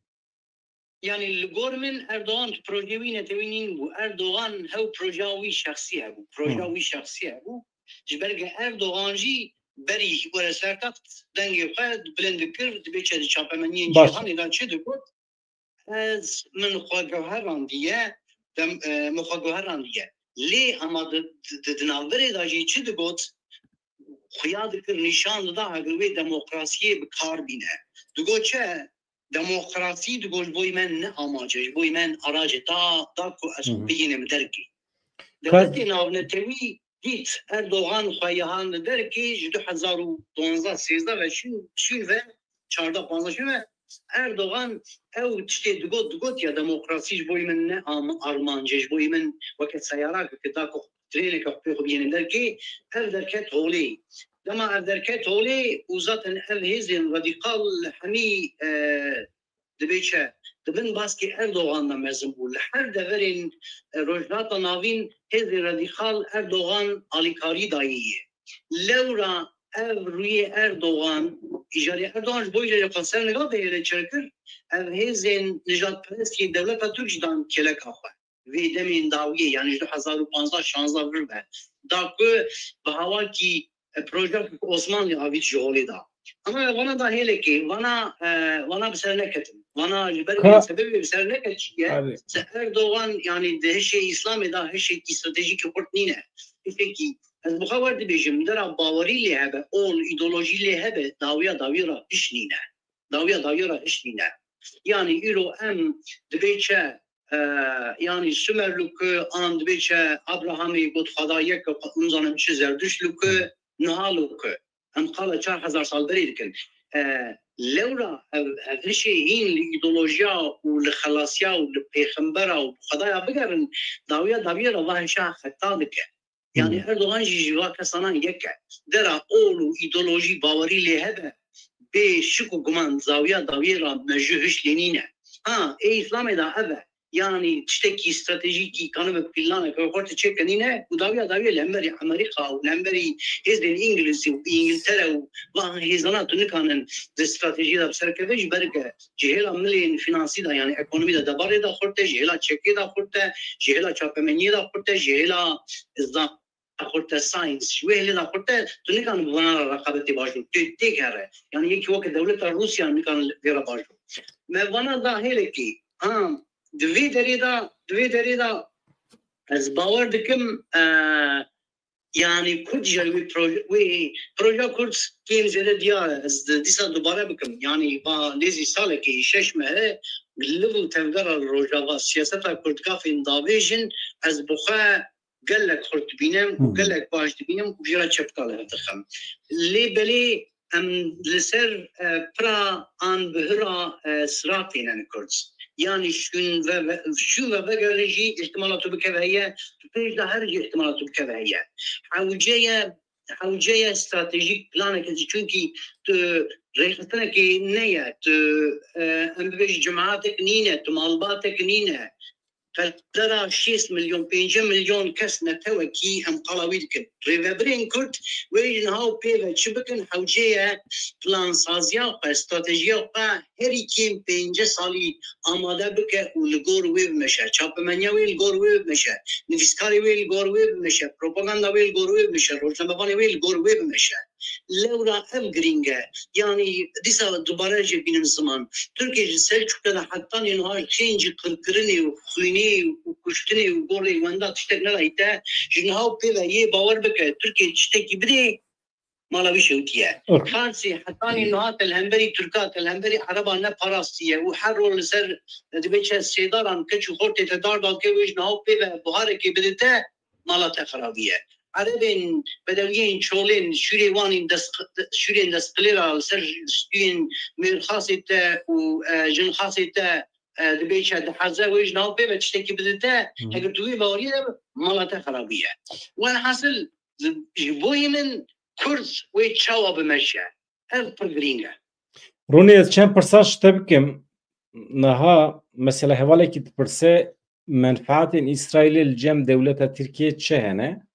yani gormen Erdoğan projevi netevinin bu Erdoğan hev projevi şahsi bu projevi şahsi bu jberge Erdoğanji beri bu serkat denge qad blendikir dibçe çapamaniyen cihan ilan çedir bu از من خواهران دیگه مخواهران دیگه لی اما دناوری داشتی چی دگوت خویا دکر نشان دا هگروی دموکراسی بکار بینه دگو چه دموکراسی دگوش بوی من نه آماجش بوی من آراج دا کو از بینم درکی دولتی ناونتوی دیت اردوغان خواهیان درکی 2012-13 و شون و 14-15 شون اردوغان او تشتی دگوت یا دموکراسیش بوی من نه آرمانجش بوی من وقت سیاره که دا کو ترینه که خو بینم درکی او درکت هولی لما أذكرت هولي وزات الهيزن راديقال حمي دبيتشا دبن باسكي أردوغان نمزمول حر دفرين روجنات ناوين هذي راديقال أردوغان عليكاري دايية لورا روی اردوغان اجاره اردوغان بویجه قصر نگاه به چرکر هزین نجات پرستی دولت ترک دان کلک آخه وی دمین داویه یعنی 2015-16 وربه داکو به هوا کی پروژه عثمانی آوید جهولی دا اما وانا دا هیله کی وانا بسر نکتم وانا جبر سبب بسر نکت چیه اردوغان یعنی دهش اسلام دا هش استراتژیک پورت نینه فکی از بخواد بیشم در باوری لیه اول ایدئولوژی لیه داویا اشنینه داویا اشنینه یعنی ایرو ام دبیچه yani Sümerlükü and biçe Abraham'ı god Xudaya ki onların çi Zerdüştlükü Nahalükü hem qala 4000 sal beridikin lewra her şeyin ideolojiya u xalasya u peygambera u Xudaya bigerin dawiya Allah şah xatadık yani Erdoğan jiva kasana yeke dera olu ideoloji bavari lehebe be şiku guman zawiya dawiya mejhuş lenine İslam'da ebe yani tişteki stratejiki kanı ve planı koyuyordu çekenine bu daviya lemberi Amerika u lemberi hizden İngiliz u İngiltere u ve hizana tunikanın de strateji da serkeveş berke cehela milli finansi da yani ekonomi da dabare da khorte cehela çeki da khorte cehela çapemeni da khorte cehela izda khorte science şuheli da khorte tunikan bana rakabeti başlıyor tek kere yani iki vakit devlet Rusya nikan vera başlıyor me bana da hele ki دوی دریدا از باور دکم یعنی کد جلوی پروژه کرد کیم زده دیار از دیسا دوباره بکم یعنی با لیزی ساله که 6 ماه لبو تنگر روژاوا سیاست کرد کافین داویجن از بخواه گلک خورد بینم و گلک باش بینم و جرا چپکاله دخم لی بلی ام لسر پرا آن بهرا سراتینن کرد yani şun ve begereci ihtimalatı bükeveye pek de her ihtimalatı bükeveye havcaya stratejik planı ki çünkü rehbetine ki neye embej cemaatek nine malbatek nine قدرا 6 milyon 5 milyon kes neteweki em qalawidikin revebrên Kurd wêjin haw pêve çi bikin hewceye plansaziya xwe stratejiya xwe herî kêm 5 salî amade bike û li gor wê bimeşe çapemeniya wê li gor wê bimeşe nivîskarê wê li gor wê bimeşe propaganda wê li gor wê bimeşe rojnamevanê wê li gor wê bimeşe lewra ev giringe yani dîsa dubare jê bînin ziman Türkiye ji Selçuk'ta da hatta nêniha xêncî qirkirinê û xwînê û kuştinê û gorê wenda tiştek nelayîte ji niha pêve yê bawer bike Türkiye tiştekî bidê mala wî şewtiye Farsî hatta nêniha telhemberî Türka telhemberî Araba ne parastiye û her rol li ser dibêçe sêdaran keç û xortê te dar dake wê ji niha pêve buharekê bidite mala te xerabiye Arabên bedewiyên çolên şûrê wanên şûrên destqilêra li ser stûyên mêrxasê te û jinxasê te dibêçe diheze wê ji nav pêve tiştekî bidite eger tu wê baweriyê de mala te xerabiye welhasil ji bo min Kurd wê çawa bimeşe ev pir girîng e Ronê ez çend pirsa ji te bikim niha mesela hevalekî dipirse menfaatên İsraîlê li cem dewleta Tirkiye çi hene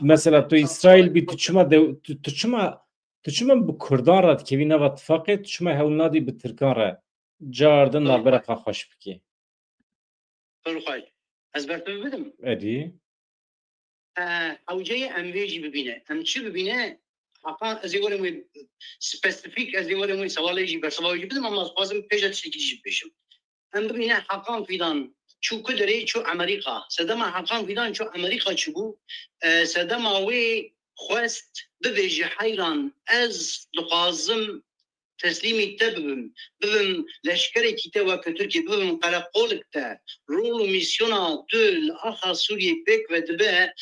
mesela tu İsrail bir tuçuma bu Kurdan ra dikevî nava tifaqê tuçuma hewlnadî bi Tirkan re cardin navbera xwe xweş bikî Xweş ez ber te bidim edî hewceyê em vê jî bibîne em çi bibîne haqa ez ê werim wê spesifîk ez ê werim wê sewalê jî berseva jî bidim ama dixwazim pêşa tiştekî jî bêjim em bibîne heqan fîdan çû ku derê çû Amerîka sedema heqan fîdan çû Amerîka çûbû sedema wê خواست ببیجه حیران از دخوازم تسلیمی تبم لشکری که تو که ترکیه ببم قلقولک تا رول و میسیونا دل آخا سوریه بک و دبه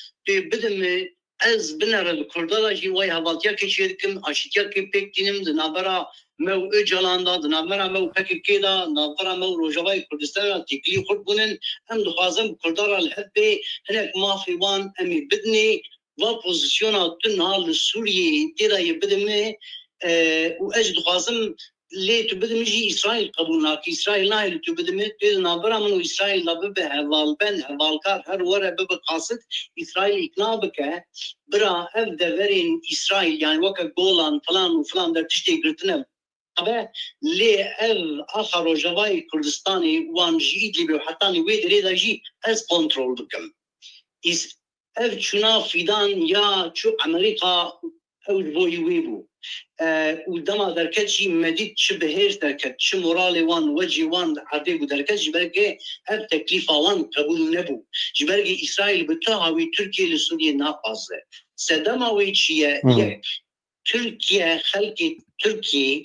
بدم از بنر کردالا جی وای حوالتیا که چیدکم آشتیا که پک دینم دنابرا مو اجالاندا دنابرا مو پکر دا دنابرا مو روجوای کردستان تکلی خود بونن هم دخوازم کردالا الحبه هناك مافی وان امی بدنی و پوزیسیونا تنها سوریه تیرا یبدمه و اجد خوازم ليه تبدأ مجي إسرائيل قبولناك إسرائيل نايل تبدأ نابرا منو إسرائيل لبب هوال بن هوال كار هر ورا بب قاصد إسرائيل إقنابك برا أبدأ برين إسرائيل يعني وكا جولان فلان وفلان در تشتي قرتنا أبا ليه آخر رجواي كردستاني وان جيد لي بيوحطاني ويد ريدا جي أز كنترول بكم شنا فيدان يا شو أمريكا أو بوي ويبو ودما دركت شي مديد شبهير دركت شو مورالي وان وجي وان عديق دركت جبرقي هب تكليف وان قبول نبو جبرقي إسرائيل بتاعوي تركيا لسوريا ناقصة سدما ويتشيا يك تركيا خلقي تركيا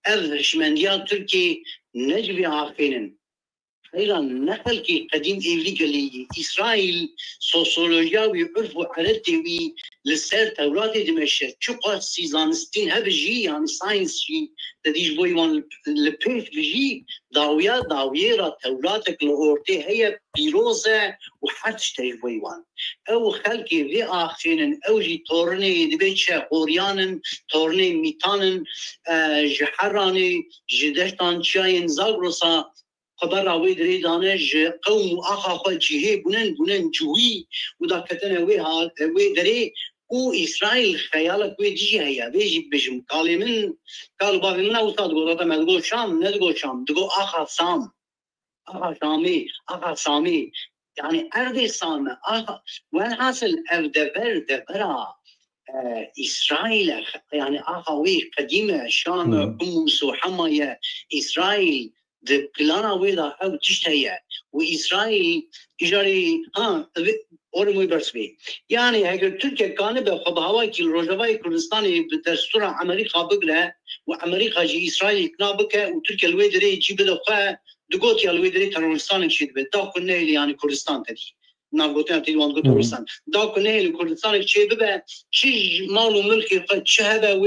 أذش من يا تركيا نجبي عاقلن خيرا نخلقي قديم إيفليقلي إسرائيل سوسيولوجيا وعرف وعرتي لسر تورات دمشق شو قاسي زانستين هبجي يعني ساينس شي تديش بوي وان لبيش بجي داوية را توراتك لغورتي هي بيروزة وحدش تديش بوي وان او خلقي في آخرين او جي تورني دبيتش غوريانن تورني ميتانن جحراني جدشتان شاين زاغروسا خبر راوي دري دانش قوم اخا خو جهه بنن جوي ودا كتنه وي دري او اسرائيل خيالك وي جي هيا بيجي بجم قال بابا من استاد قولتا مدغو شام ندغو شام دغو اخا سام اخا سامي يعني ارض سام اخا وين حاصل دبرا اسرائيل يعني اخا وي قديمه شام قمص وحمايه اسرائيل د پلانا ویدا او تشتهيا وإسرائيل إجاري أورموي برسبي يعني اگر تركيا كان بخبهاوي كي الرجواي كردستاني بدستور أمريكا بقله وأمريكا جي إسرائيل كنابك وتركيا الويدري جي بدخوا دقوتي الويدري ترولستان شيد بدا كنا يعني كردستان تدي نابوتان تدي وان كردستان دا كنا كردستان شيء ببا شي مالو ملكي قد شهبه و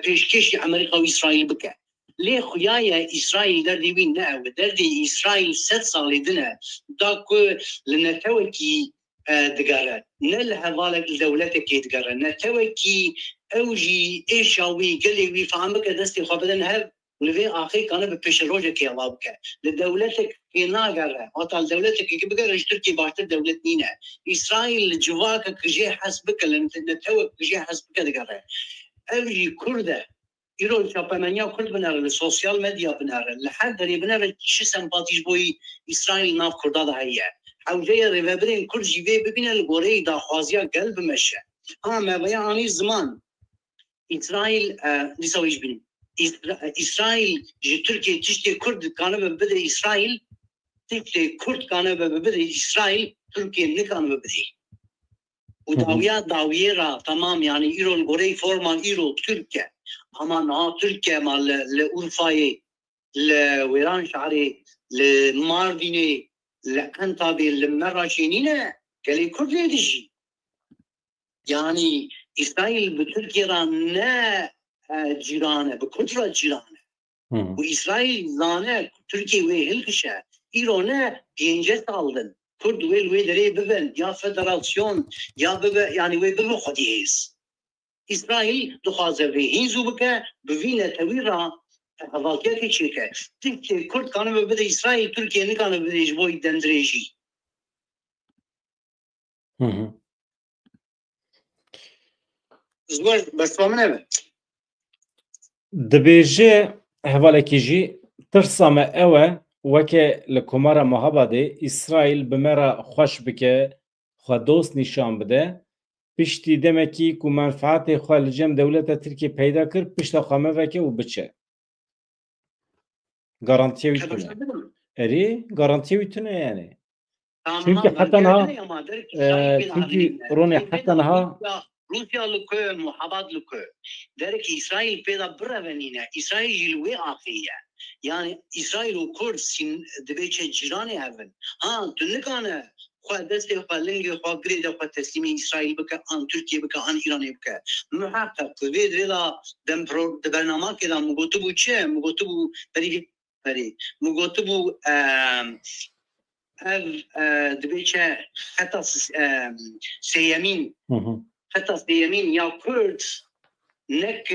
بيشكيش أمريكا وإسرائيل بك ليه خيايا إسرائيل دردي وين نعو دردي إسرائيل 7 صالي دنا داكو لنتوكي دقارة نلها بالك لدولتك يدقارة نتوكي أوجي إيشاوي قلي وي فهمك دستي خابدن هب ولفي آخي كان ببيش روجك يا لابك لدولتك يناقرة وطال دولتك يبقى تركي باشتر دولة نينا إسرائيل جواك كجي حسبك لنتوك كجي حسبك دقارة أوجي كردة يرو شابانيا كل بنار السوشيال ميديا بنار لحد دري بنار شي سمباتيش بوي اسرائيل ناف كردا هيا حوجي ريفبرين كل جيبي ببين الغوري دا خوازيا قلب مشى ما بياني زمان اسرائيل لسويش بين اسرائيل جي تركيا تشتي كرد كانوا ببدا اسرائيل تشتي كرد كانوا ببدا اسرائيل تركيا نكانوا ببدا وداوية را تمام يعني ايرو الغوري فورمان ايرو تركيا اما نا تركيا مال لأورفاي لويران شعري لمارديني لأنتابي لمراشينينا كالي كرد ليدشي يعني إسرائيل بتركيا رانا جيرانه بكترة جيرانه وإسرائيل زانه تركيا ويهلكشه إيرانه بينجت aldın كرد ويل دري ببن يا فدراسيون يا ببا يعني ويببو خديس إسرائيل دخازه هينزو بك بفينة تويرا حضارتيا كيشيكا تلك كرد كانوا ببدا إسرائيل تركيا نكانوا ببدا يجبوي دندريجي زور بس فهمنا دبيجي هوالكي جي ترسم اوه وكه لكمارا محباده إسرائيل بمرا خوش بك خوا دوست نشان بده پشتی دمکی که منفعت خواه لجم دولت ترکیه پیدا کرد پشت خامه وکه و بچه گارانتیه ویتونه اری گارانتیه ویتونه یعنی چونکه حتی نها چونکه رونی حتی نها روسیا لکه محبت لکه درک اسرائیل پیدا برونینه اسرائیل جلوه آخیه یعنی اسرائیل و کرد دبی چه جیرانی هستن ها تو نکنه خود دست خود لنگ خود گرید خود تسلیم اسرائیل بکه آن ترکیه بکه آن ایرانی بکه محقق توید ریدا دم برنامه که دام مگوتو چه مگوتو بری مگوتو دبی چه حتی سیمین حتی سیمین یا کرد نک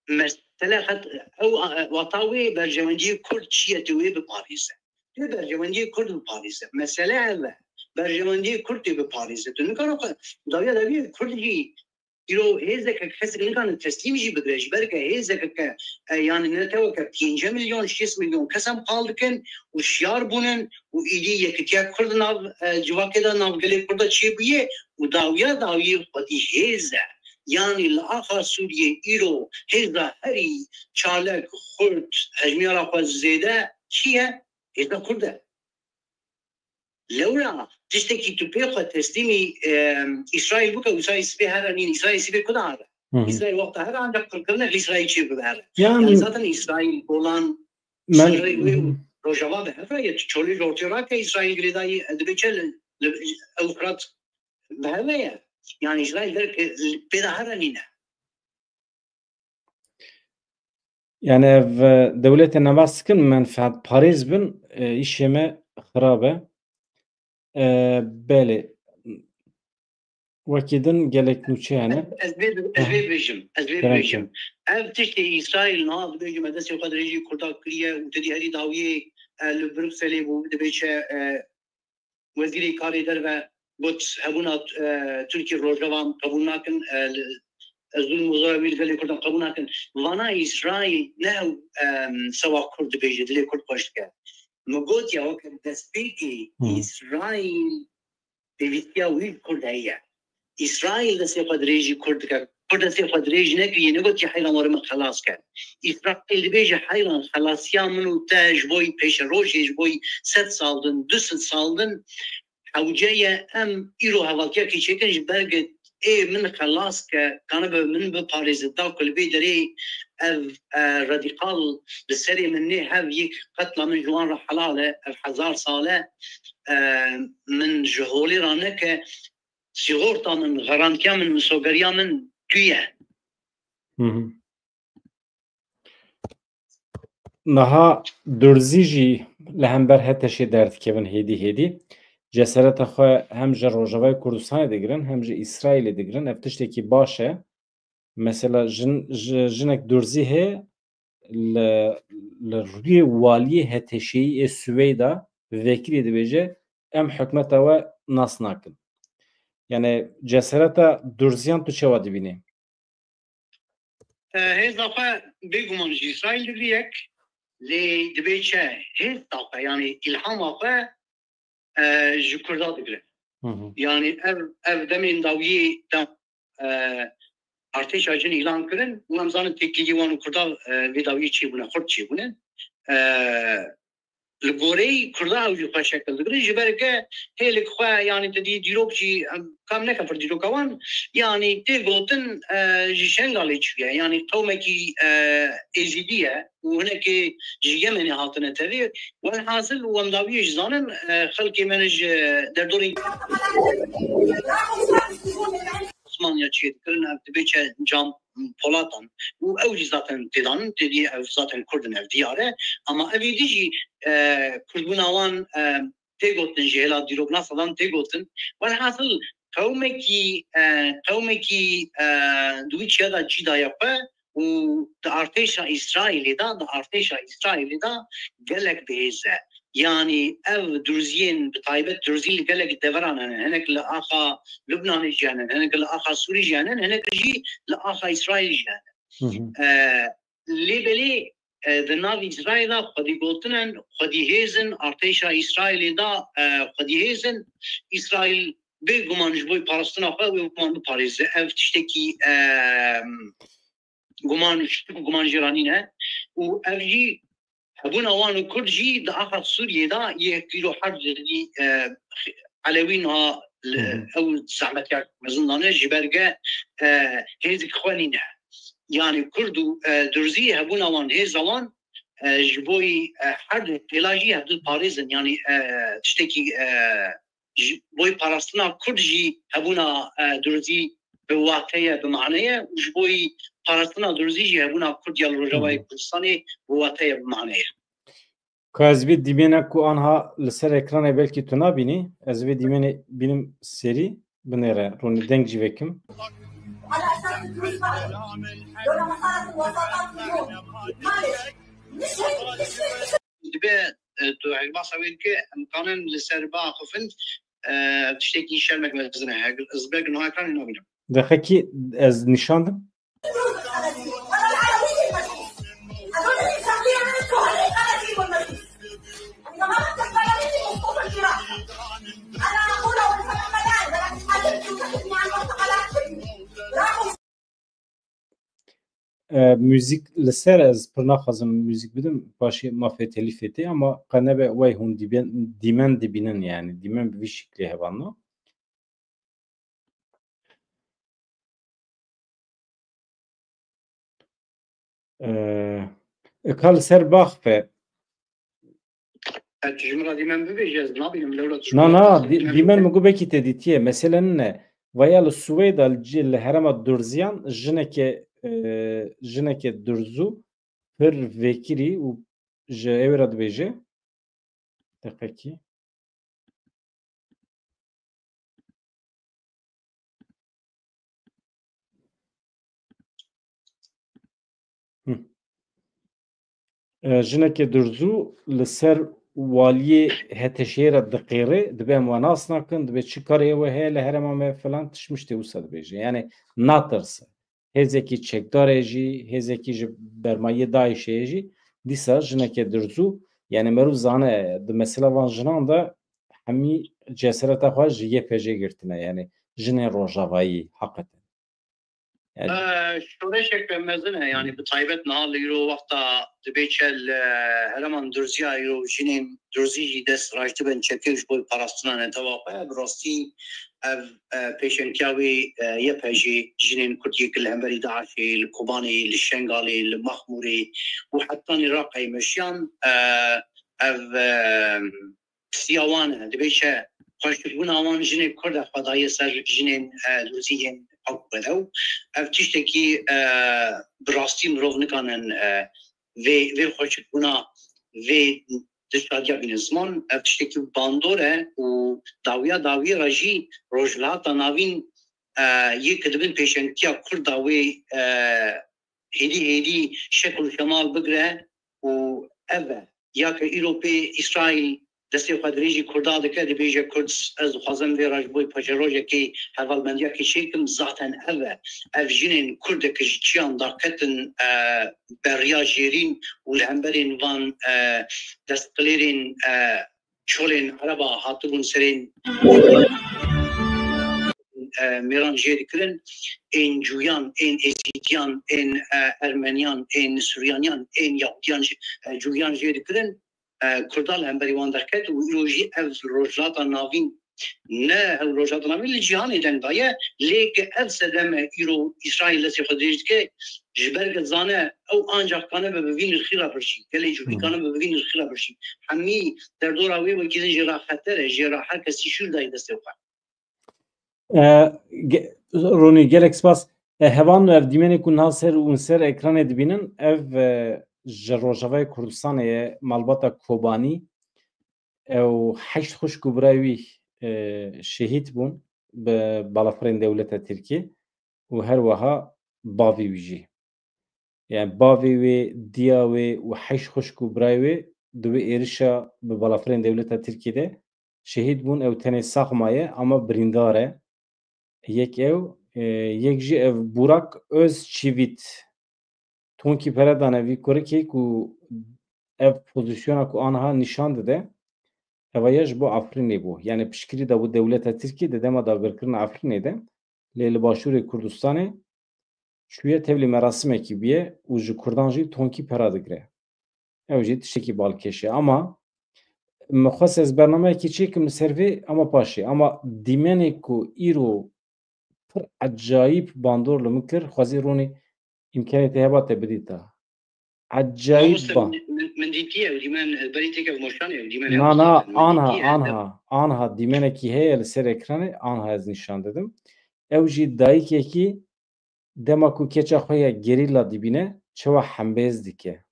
مثلا خد او وطاوي برجمانجي كرد شيء توي بباريس برجمانجي كرد بباريس مثلا برجمانجي كرد بباريس تنكرو داويا كردي يرو هيزك حس ان كان تسليم جي بدرج بركه هيزك يعني نتوك 5 مليون 6 مليون قسم قالكن وشيار بونن وايدي يكتيا كرد ناف جوا كده ناف قال كرد شي بيه وداويا قدي هيزه يعني الآخر سوريا إيرو هذا هري شالك خرد هجمي على زيادة شيء هذا كرده لولا تشتكي تبيخ تسليمي إسرائيل بكا وإسرائيل سبي هرانين إسرائيل سبي كده هذا إسرائيل وقت هذا عندك كلنا إسرائيل شيء بهذا يعني ذاتنا إسرائيل بولان روجوا بهذا يتشولي روتيرا كإسرائيل قريداي دبيشل أوكرات بهذا يعني إسرائيل ذلك بيدا هرانينه يعني في دولة النباسكن منفعة باريس بن إشيما خرابة بالي وكيدن جالك نوشيانا أزبيب بيجم تشتي إسرائيل نهار بيجم مدرسة قدر يجي كردا كريه وتدي هري داوية لبروكسل ودبيش وزيري كاري دربه بوت هبونا تركيا روجوان قبول ناكن الظلم وزاويل قال كردان قبول ناكن وانا إسرائيل نهو سوا كرد بيجد لي كرد باشتكا مقوت يا وقت دسبيكي إسرائيل بيبتيا ويل كرد هيا إسرائيل دسي قد ريجي كرد دسي قد ريجي نكري نقوت يا حيلا مرمى خلاص كان إسرائيل بيجي حيلا خلاص يا منو تاج بوي بيش روجي بوي 7 سالدن 2 سالدن حوجية أم إيرو هواكيا كي شكنش برقد من خلاص كان من بباريس الداوك البيدري راديقال للسري مني هاويك قتلة من جوان رحلالة الحزار صالة من جهولي رانك سيغورتا من غرانكيا من مسوغريا من تويه نها درزيجي لهمبر هتشي درد كيفن هيدي جسارت خواه هم جه روژاوای کردستان دیگرن هم جه اسرائیل دیگرن افتشتی که باشه مثلا جنک درزی هی لروی والی هتشی سویدا وکیلی دی بیجه ام حکمت و ناس ناکن یعنی جسارت درزیان تو چه وادی بینی؟ هیز خواه بگمان جه اسرائیل دیگریک لی دی بیجه هیز خواه یعنی الهام خواه جو کردا دیگره yani ev demin dawiye da arteş ajın ilan kırın bu amzanın tekliği van kurda ve dawiye çi buna kurt çi buna الگوری کرده اوجی خواه شکل دگره جبرگه هیلک خواه یعنی تدی دیروک جی کام نکن پر دیروکوان یعنی تی گوتن جی شنگالی چویه یعنی قومکی ازیدیه و هنکی جی یمنی حاطنه تدی و حاصل و امداوی جزانن خلقی منج در دوری Osmanlıya çiğdiklerin evde cam Polat'tan bu evci zaten tedanın dediği ev zaten Kurdun ev diyare ama evdici Kurdun avan tegotun jela dirok nasadan tegotun ve hasıl kavmeki duviçya da cida yapı و da arteşa İsrail'de gelek beyze yani ev Dürziyen bitaybet Dürzil gelek devranen henek la axa Lübnan janen henek la axa Suriye janen henek ji la axa İsrail janen libeli de nav İsrail'da xodi gotnen xodi hezen arteşa İsrail'de xodi hezen İsrail be gumanj boy parastina xwe ve guman Paris'e ev tişteki guman jiranine و evji هبون اوان كرجي دا اخر سوريا دا يكيلو حرج دي علوين ها او زحمت مزندانه جبرگه هیزک خوانینه yani Kurdu Dürzi hebun avan he zaman boy her ilaji hebdul Paris'in yani tişteki boy parasına Kurdji hebuna Dürzi be vateye be maneye boy parasına Dürzi hebuna Kurd yal Rojavayê Kurdistanê be vateye be maneye. Kazvi dimene ku anha liser ekranê belki tu nabînî ez vê dimene bînim serî binêre ronî deng jî vekim. على اساس الفلوس بعد لولا ما صارت الوساطات اليوم معلش مش Dibe tu basa wê dike imkanen li ser baxifin tiştekî şermek mezine hegil izbek no ekranê nabînim. Dixekî ez nîşandim. Müzik li ser ez pir naxwazim müzik bidim paşê mafê telîf etê ama qenebe wey hûn dîmen dibînin yani dîmen bi vî şiklê hevanna. Ka li ser baxfe Tijmira dîmen bibêje nabînim lewra na dîmen min gubekî te dîtiye meselen ne veya li Swêda li herema Durziyan jineke Durzû pir vekirî û ji ewê re dibêje deqekî jineke Durzû li ser waliyê Heteşeyê re diqêre dibe em wan nas nakin dibe çi karê ew heye li herema me filan tişmiş tê wisa dibêje yani natirse hêzekî çekdarê jî hêzekî ji bermayê Daişê jî dîsa jineke Durzû yani merû zane di mesela van jinan de hemî cesereta xwe ji yê pêjê girtine yani jinên rojavayî heqetin. شورشek be mezine yani bi taybet nihal îro wexta dibe çel heraman Durziya îro jinên Durzî jî dest rajtî ben çekir ji bo parastina netewê bi rastî ev pêşenkiya wê yê pejê jinên Kurdiyê li hemberî Daişê li Kobanê li Şengalê li Maxmûrê û heta Iraqê meşiyan ev siyawan e dibe çe xweşbûna wan jinê Kurd e xwedayê ser jinên Durzî ev tiştekî bi rastî mirov nikanin vê xweşbûna vê diştariya bîne ziman ev tiştekî bandor e û dawiyê re jî rojhilata navîn yê dibin pêşenkiya Kurda wê êdî şekl kemal bigire û ev e ya ke îro pê İsraîl destê xwe dirêjî Kurda dike dibêje Kurd ez dixwazim vê re ji bo paşerojekê hevalmendiyekê çêkim zaten ev e ev jinên Kurdekî ji çiyan daketin beriya jêrîn û li hemberên van destqilêrên çolên Ereba hatibûn serên mêran jê dikirin ên cûyan ên Êzîdiyan ên Ermeniyan ên Sûriyaniyan ên Yahudiyan cûyan jê dikirin Kurdal hemberî wan derket û îro jî ev rojhilata navîn ne ew rojhilata navîn li cîhanê deng daye lêke ev sedeme îro İsraîl destê xwe dirêj dike ji ber zane ew ancak kanibe bi vî nirxîra birşî gelê cûî kanibe bi vî nirxîra birşî hemî derdora wê wekî din jê ra xeter e jê ra her kesî şûr dayê destê xwe. Ronî gelek spas hevan ev dîmenê ku niha ser û ser ekranê dibînin ev ji Rojavayê Kurdistanê ye malbata Kobanî ew heşt xwişk û birayê wî şehîd bûn bi balafirên dewleta Tirkiye û her wiha bavê wî jî yani bavê wê diya wê û heşt xwişk û birayê wê di wê êrişa bi balafirên dewleta Tirkiyeyê şehîd bûn ew tenê saxma ye ama birîndar e yek ew yek jî ev Burak Özçivit tonkî pere dane vî kurikê ku ev pozisyona ku aniha nîşan dide ev ji bo Efrînê bû yani piştgirî da bu dewleta Tirkiye di dema dagirkirina Efrînê de lê li başûrê Kurdistanê çûye tevlî merasimekî bûye û ji Kurdan jî tonkî pera digire ew jî tiştekî balkêş e ama مخصص از برنامه کی چی کم سروی اما پاشی اما دیمنی کو ایرو پر عجایب باندور لمکر خوازی رونی امکانیت هبات بدیتا عجایب با من دیتیه دیمن بریتی که مشانه دیمن نه آنها دیمنه کی هی لسر اکرانه آنها از نشان دادم اوجی دایی که کی دما کو کچا خویا گریلا دیبینه چوا حمبیز دیکه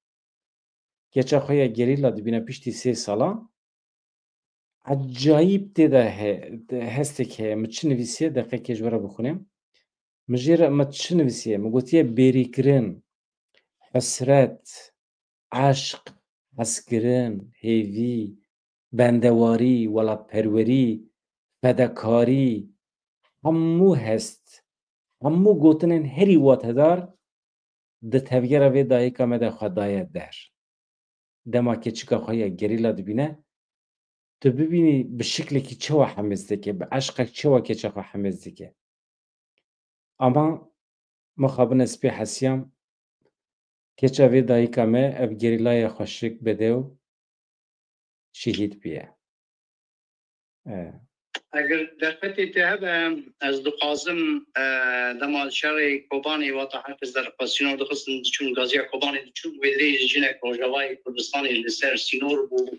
کچا خویا گریلا دیبینه پیشتی 3 سالا عجایب تیدا هستك متش نویسیه دقیقه که جوره بخونیم مجیر متش نویسیه مگوتیه بیریکرین حسرت عشق حسکرین هیوی بندواری ولا پروری فدکاری همو هست همو گوتنین هری وات هدار ده تفگیر وی دایی که مده خدای در دما که چکا خواه گریلا دبینه تو ببینی به شکلی که چه حمزده که به عشق چه که چه حمزده که اما مخابن اسپی حسیم که چه وی دایی کمه اف گریلای خوشک بده و شهید بیه اگر دقتی تهبه از دو قازم دمال شر کوبانی و تحفظ در پاسیونر دخستن چون گازی کوبانی چون ویدری جنک روجوای کردستانی لسر سینور بو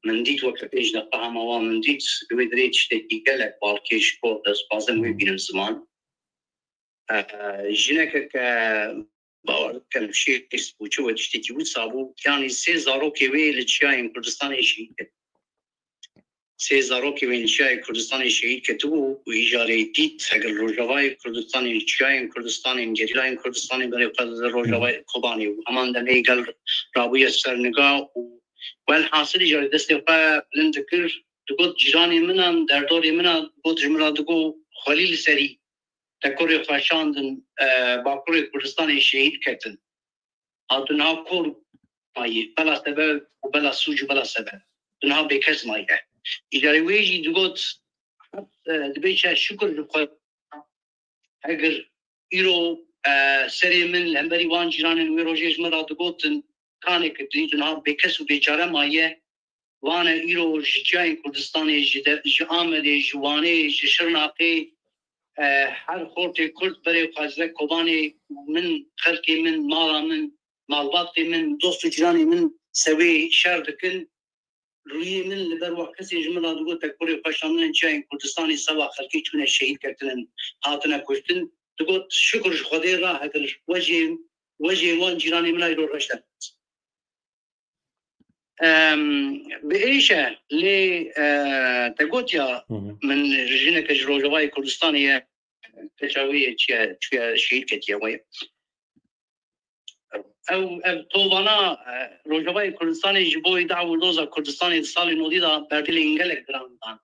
من دید وقت پیش نفهم و من دید ویدری تشتکی گلک بالکیش کو دست قازم ویبینم زمان جنک که باور کم شیء اسمه و تشتکی بود سابو یعنی 3 زاروکی وی لچیایم کردستانی شهید 3 زاروکی وی لچیای کردستانی شهید که تو و ایجاری دید اگر روجوای کردستانی لچیایم کردستانی گریلایم کردستانی برای قدر روجوای کوبانی و همان دنی گل رابوی سرنگاه و والحاصل ایجاری دستی و لندکر دگوت جیرانی منم در دوری منم دگوت جمرا دگو خلیل سری تکوری خوشاندن باکوری کردستانی شهید کتن هاتونها کور مایی بلا سبب و بلا سوج و بلا سبب دونها بکس مایی ایجاری ویجی دگوت دبیچه شکر دخواه اگر ایرو سری من لحنبری وان جیرانن وی روژیش مرا دگوتن کانه کتنی دونها بکس و بیچاره مایی وانا ایرو جای کردستانی جامده جوانه شرناقی هر خورت کرد برای خازده کوبانی من خلقی من مالا من مالباطی من دوست جرانی من سوی شر دکن روی من لبر وقت کسی جمعه دگو تکبری خوشامن جای کردستانی سوا خلقی چونه شهید کردن هاتنا کشتن دگو شکرش خودی را اگر وجه وان جرانی من ایرو رشتن بإيشة لي تقوتيا من رجينا كجروجواي كردستانية تشاوية شوية شهيد كتيا ويا أو طوبانا روجواي كردستاني جبوي دعوة دوزا كردستاني صالي نوديدا بردلي إنجلك درامتان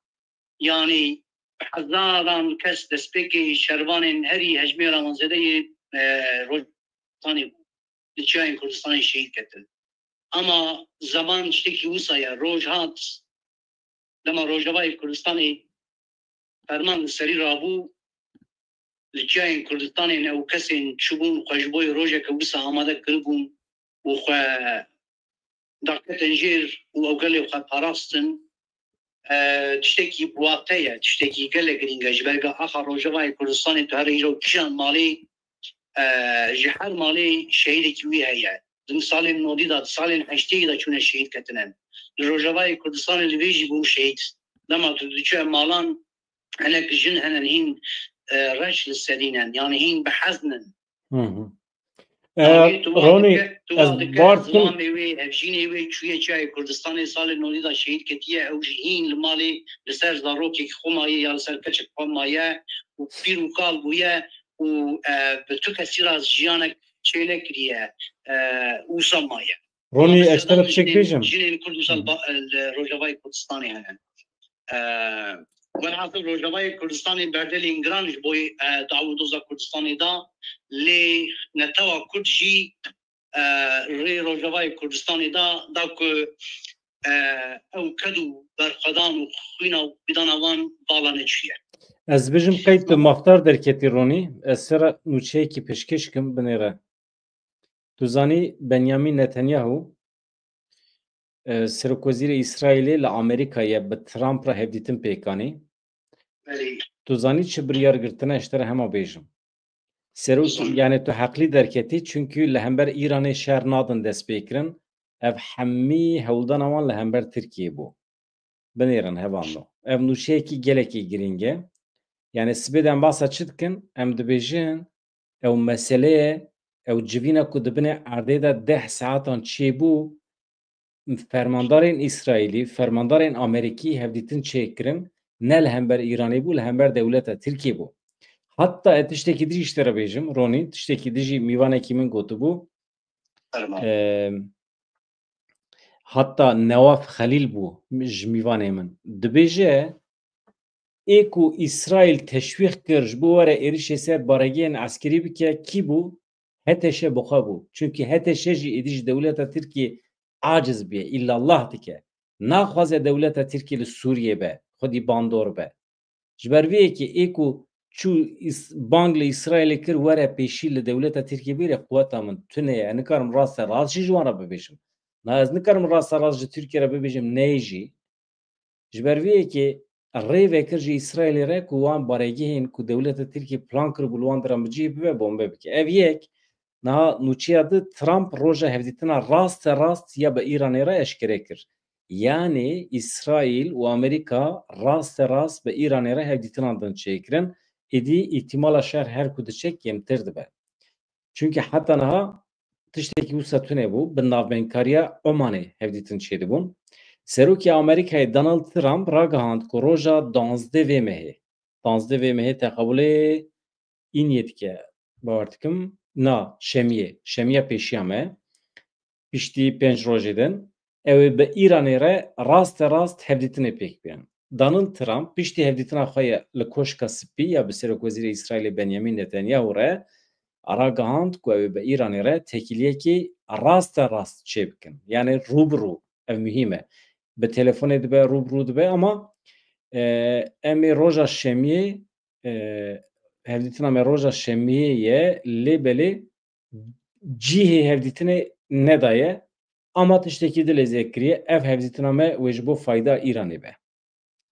يعني حزاران كس دسبيكي شروان هري هجميرا منزدي روجستاني لجاين كردستاني شهيد كتل اما زمان شتکی وسایا روز هات لما روجوای کردستانی فرمان سری رابو لجاین کردستانی نو کسین شبون خوشبوی روجه که وسا آماده کربون و خو دقت انجیر و اوگلی خو پاراستن تشتکی بواقعیه تشتکی گله گرینگه جبرگا آخر روجوای کردستانی تو هر ایرو کشان مالی جهر مالی شهیدی کیوی هیه سال نودی داد سال هشتی دا چونه شهید کتنن روجوای کردستان لویجی بو شهید لما تو چه مالان هنک جن هنن هین رش للسدینن يعني هین بحزنن رونی از بارد کن وی افجینی وی چوی چای کردستان سال نودی دا شهید کتیه او هین لمالی لسر زاروکی خمایه یا لسر کچک خمایه و پیر و کال بویه و به تو کسی را از جیانک چیله کریه او سمایه رونی اشترت شک بیجم جنین کردستان روجوای کردستانی هنن والحاصل روجوای کردستانی بردل انگرانج بوی دعوه دوزا کردستانی دا لی نتوا کرد جی ری روجوای کردستانی دا که او کدو برخدان و خوینا و بیدان اوان بالانه چیه از بجم قید مختار در کتی رونی از سر نوچه کی پشکش کم بنیره تو زانی بنیامین نتانیاهو سرکوزیر اسرائیلی لامریکا به ترامپ را هفدیتن پیکانی تو زانی چه بریار گرتنه اشتره همه بیجم سروک یعنی تو حقلی درکتی چونکه لهمبر ایران شهر نادن دست بکرن اف همی هولدان آوان لهمبر ترکیه بو بنیرن هوانو اف نوشه کی گلکی گرینگه یعنی سبیدن باسا چدکن ام دبیجن او مسئله او جوینا که دبنه عرده دا 10 ساعتان چی بو فرماندارین اسرائیلی فرماندارین آمریکی هفدیتن چه کرن نه لهمبر ایرانی بو لهمبر دولت ترکیه بو hatta tişteki dici işlere bejim Roni tişteki dici mivane kimin gotu bu hatta Nevaf Halil bu mivane min dibêje êku İsrail teşvik kir bu were êrişê ser baregiyên askerî bike kî bû heteşe boxa bû çünkü heteşe jî êdî ji dewleta Tirkiye aciz biye illallah dike naxwaze dewleta Tirkiye li Sûriye be xwedî bandor be ji ber vê yekê êku çu bangla İsrail'e kir were pêşî li dewleta Tirkiye bêre quweta min tune ye nikarim rasta rast jî ji wan re bibêjim na ez nikarim rasta rast ji Tirkiye re bibêjim neyê jî ji ber vê yekê rê vekir ji İsrailê re ku wan baregihên ku dewleta Tirkiye plan kiribû li wan diran biciyê bibe bombe bike ev yek niha nûçiya di Trump roja hevdîtina rast ya bi İranê re eşkere kir yani İsrail û Amerîka rast bi İranê re hevdîtinan din çêkirin êdî îhtimala şer her ku diçe kêmtir dibe. Çünkü heta niha tiştekî wisa tune bû bi navbênkariya Omanê hevdîtin çêdibûn. Serokê Amerîkayê Donald Trump ragihand ku roja 12 mehê 12 mehê teqebûlê îniyê dike bawer dikim na şemiye pêşiya me piştî 5 rojê din ew ê bi İranê re rast hevdîtinê pêk biyan. Donald Trump piştî hevdîtina xwe ye li koşka spî ya bi Serokwezîrê İsrailê Benyamin Netanyahu re ragihand ku ew ê bi İranê re tekiliyekî rast çê bikin. Yani rûbirû ev mühim e. Bi telefonê dibe rûbirû dibe ama em ê roja şemiyê hevdîtina me roja şemiyê ye lê belê cihê hevdîtinê nedaye ama tiştekî dilê zêkiriye ev hevdîtina me wê ji bo fayda İranê be.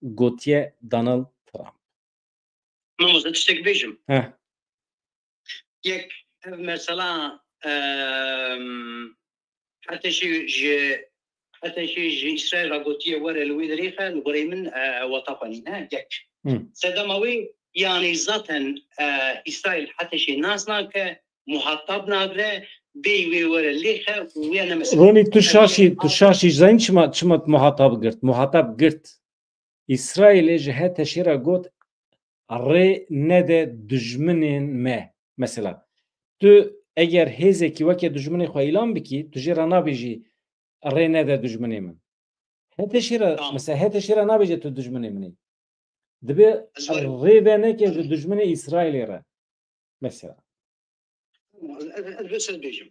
Gotiye Donald Trump. Mamos, tiştek bêjim. Heh. Yek ev mesela heteşî ji İsrail ra gotiye were li wê derê xe li gorê min weta xwenîne yek. Sedema wê yani zaten İsrail heteşê nas nake muhattab nagre bê wê were lê xe wê ne mesela. Roni tu şaşî zayn çima muhattab girt. Muhattab girt. İsrailê ji heteşê re got rê nede dijminên me. Mesela tu eger hêzekî weke dijminê xwe îlan bikî tu jê re nabêjî rê nede dijminê min. Heteşê re mesela heteşê re nabêje tu dijminê min ê. Dibe rê ve neke ji dijminê İsrailê re. Mesela. Ez söz bêjim.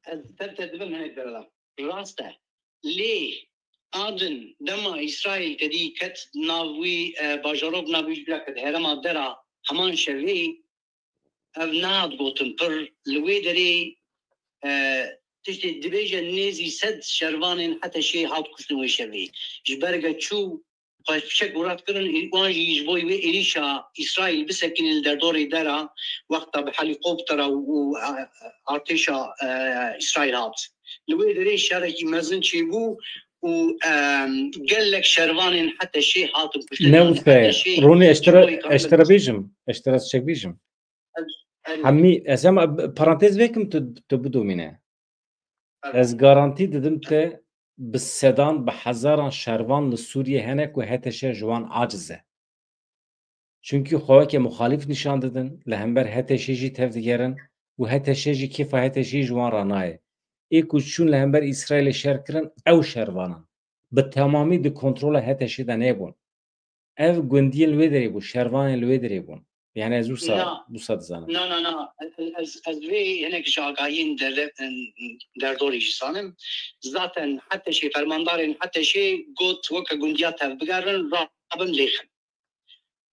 Ez te dibim hinek derela. Rast e. Lê adin dema İsrail kedî ket nav wî bajarok nav wî jbira ket herema dera heman şevê ev nad gotin pir li wê derê tiştê dibêje nêzî sed şervanên heteşê hat kuştin wê şevê. Ji berge çû xweşpişek gurat kirin wan jî ji bo wê êrîşa İsrail bisekînin li derdorê dera wexta bi helîkoptera û artêşa İsrail hat. Li wê derê şerekî mezin çêbû û gelek şervanên heteşê hatin kuştin. Ne wî Roni eştere bêjim. Eştere çek bêjim. Hemî ez ema parantez vekim tu bidomîne. Ez garantî didim te bi sedan bi hezaran şervan li Sûriye hene ku heteşe ji wan aciz e. Çünkü xweweke muxalîf nîşan didin li hember heteşê jî tev digerin û heteşê jî kêfa heteşê ji wan re nayê. Ê ku çûn li hember İsrailê şer kirin ew şervanan bi temamî di kontrola heteşê de nebûn. Ev gundiyên li wê derê bû şervanên li wê derê bûn. Yani ez wisa dizanim. Na. Ez vê hinek ji agahiyên derdorê jî zanim. Zaten heteşê fermandarên heteşê got weke gundiya tev bigerin rabin lêxin.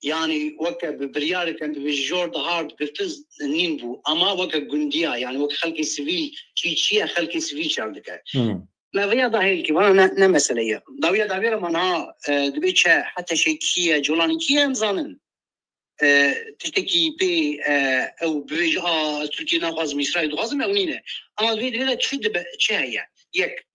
Yani weke bi biryareke bi jor dihar girtin nîn bû ama weke gundiya yani weke xelkê sivîl çî çiye xelkê sivîl şer dike. لا ويا ظاهر كي وانا نمسليه داوية داوية منها دبيتش حتى شيكية جولانيكية مزانن تشتكي بي او بيج تركيا ناقص اسرائيل دغاز مونينه اما فيديو تشد هي يك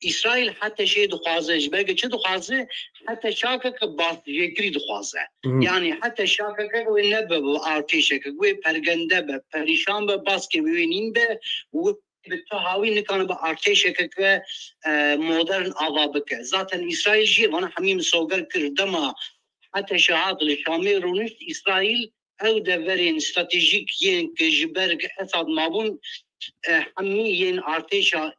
اسرائيل حتى شيء دغازه جبرك تشد دغازه حتى شاكك باس يكري دغازه يعني حتى شاكك والنبب ارتيشك وبرغنده بريشان باسكي وينين به بالتهاوي اللي كانوا بارتيشك مودرن افابك ذاتا اسرائيل جي وانا حميم سوغر كردما حتى شعاط الشامي رونشت اسرائيل او دفرين استراتيجيك ين كجبرك اسد مابون حمي ين ارتيشا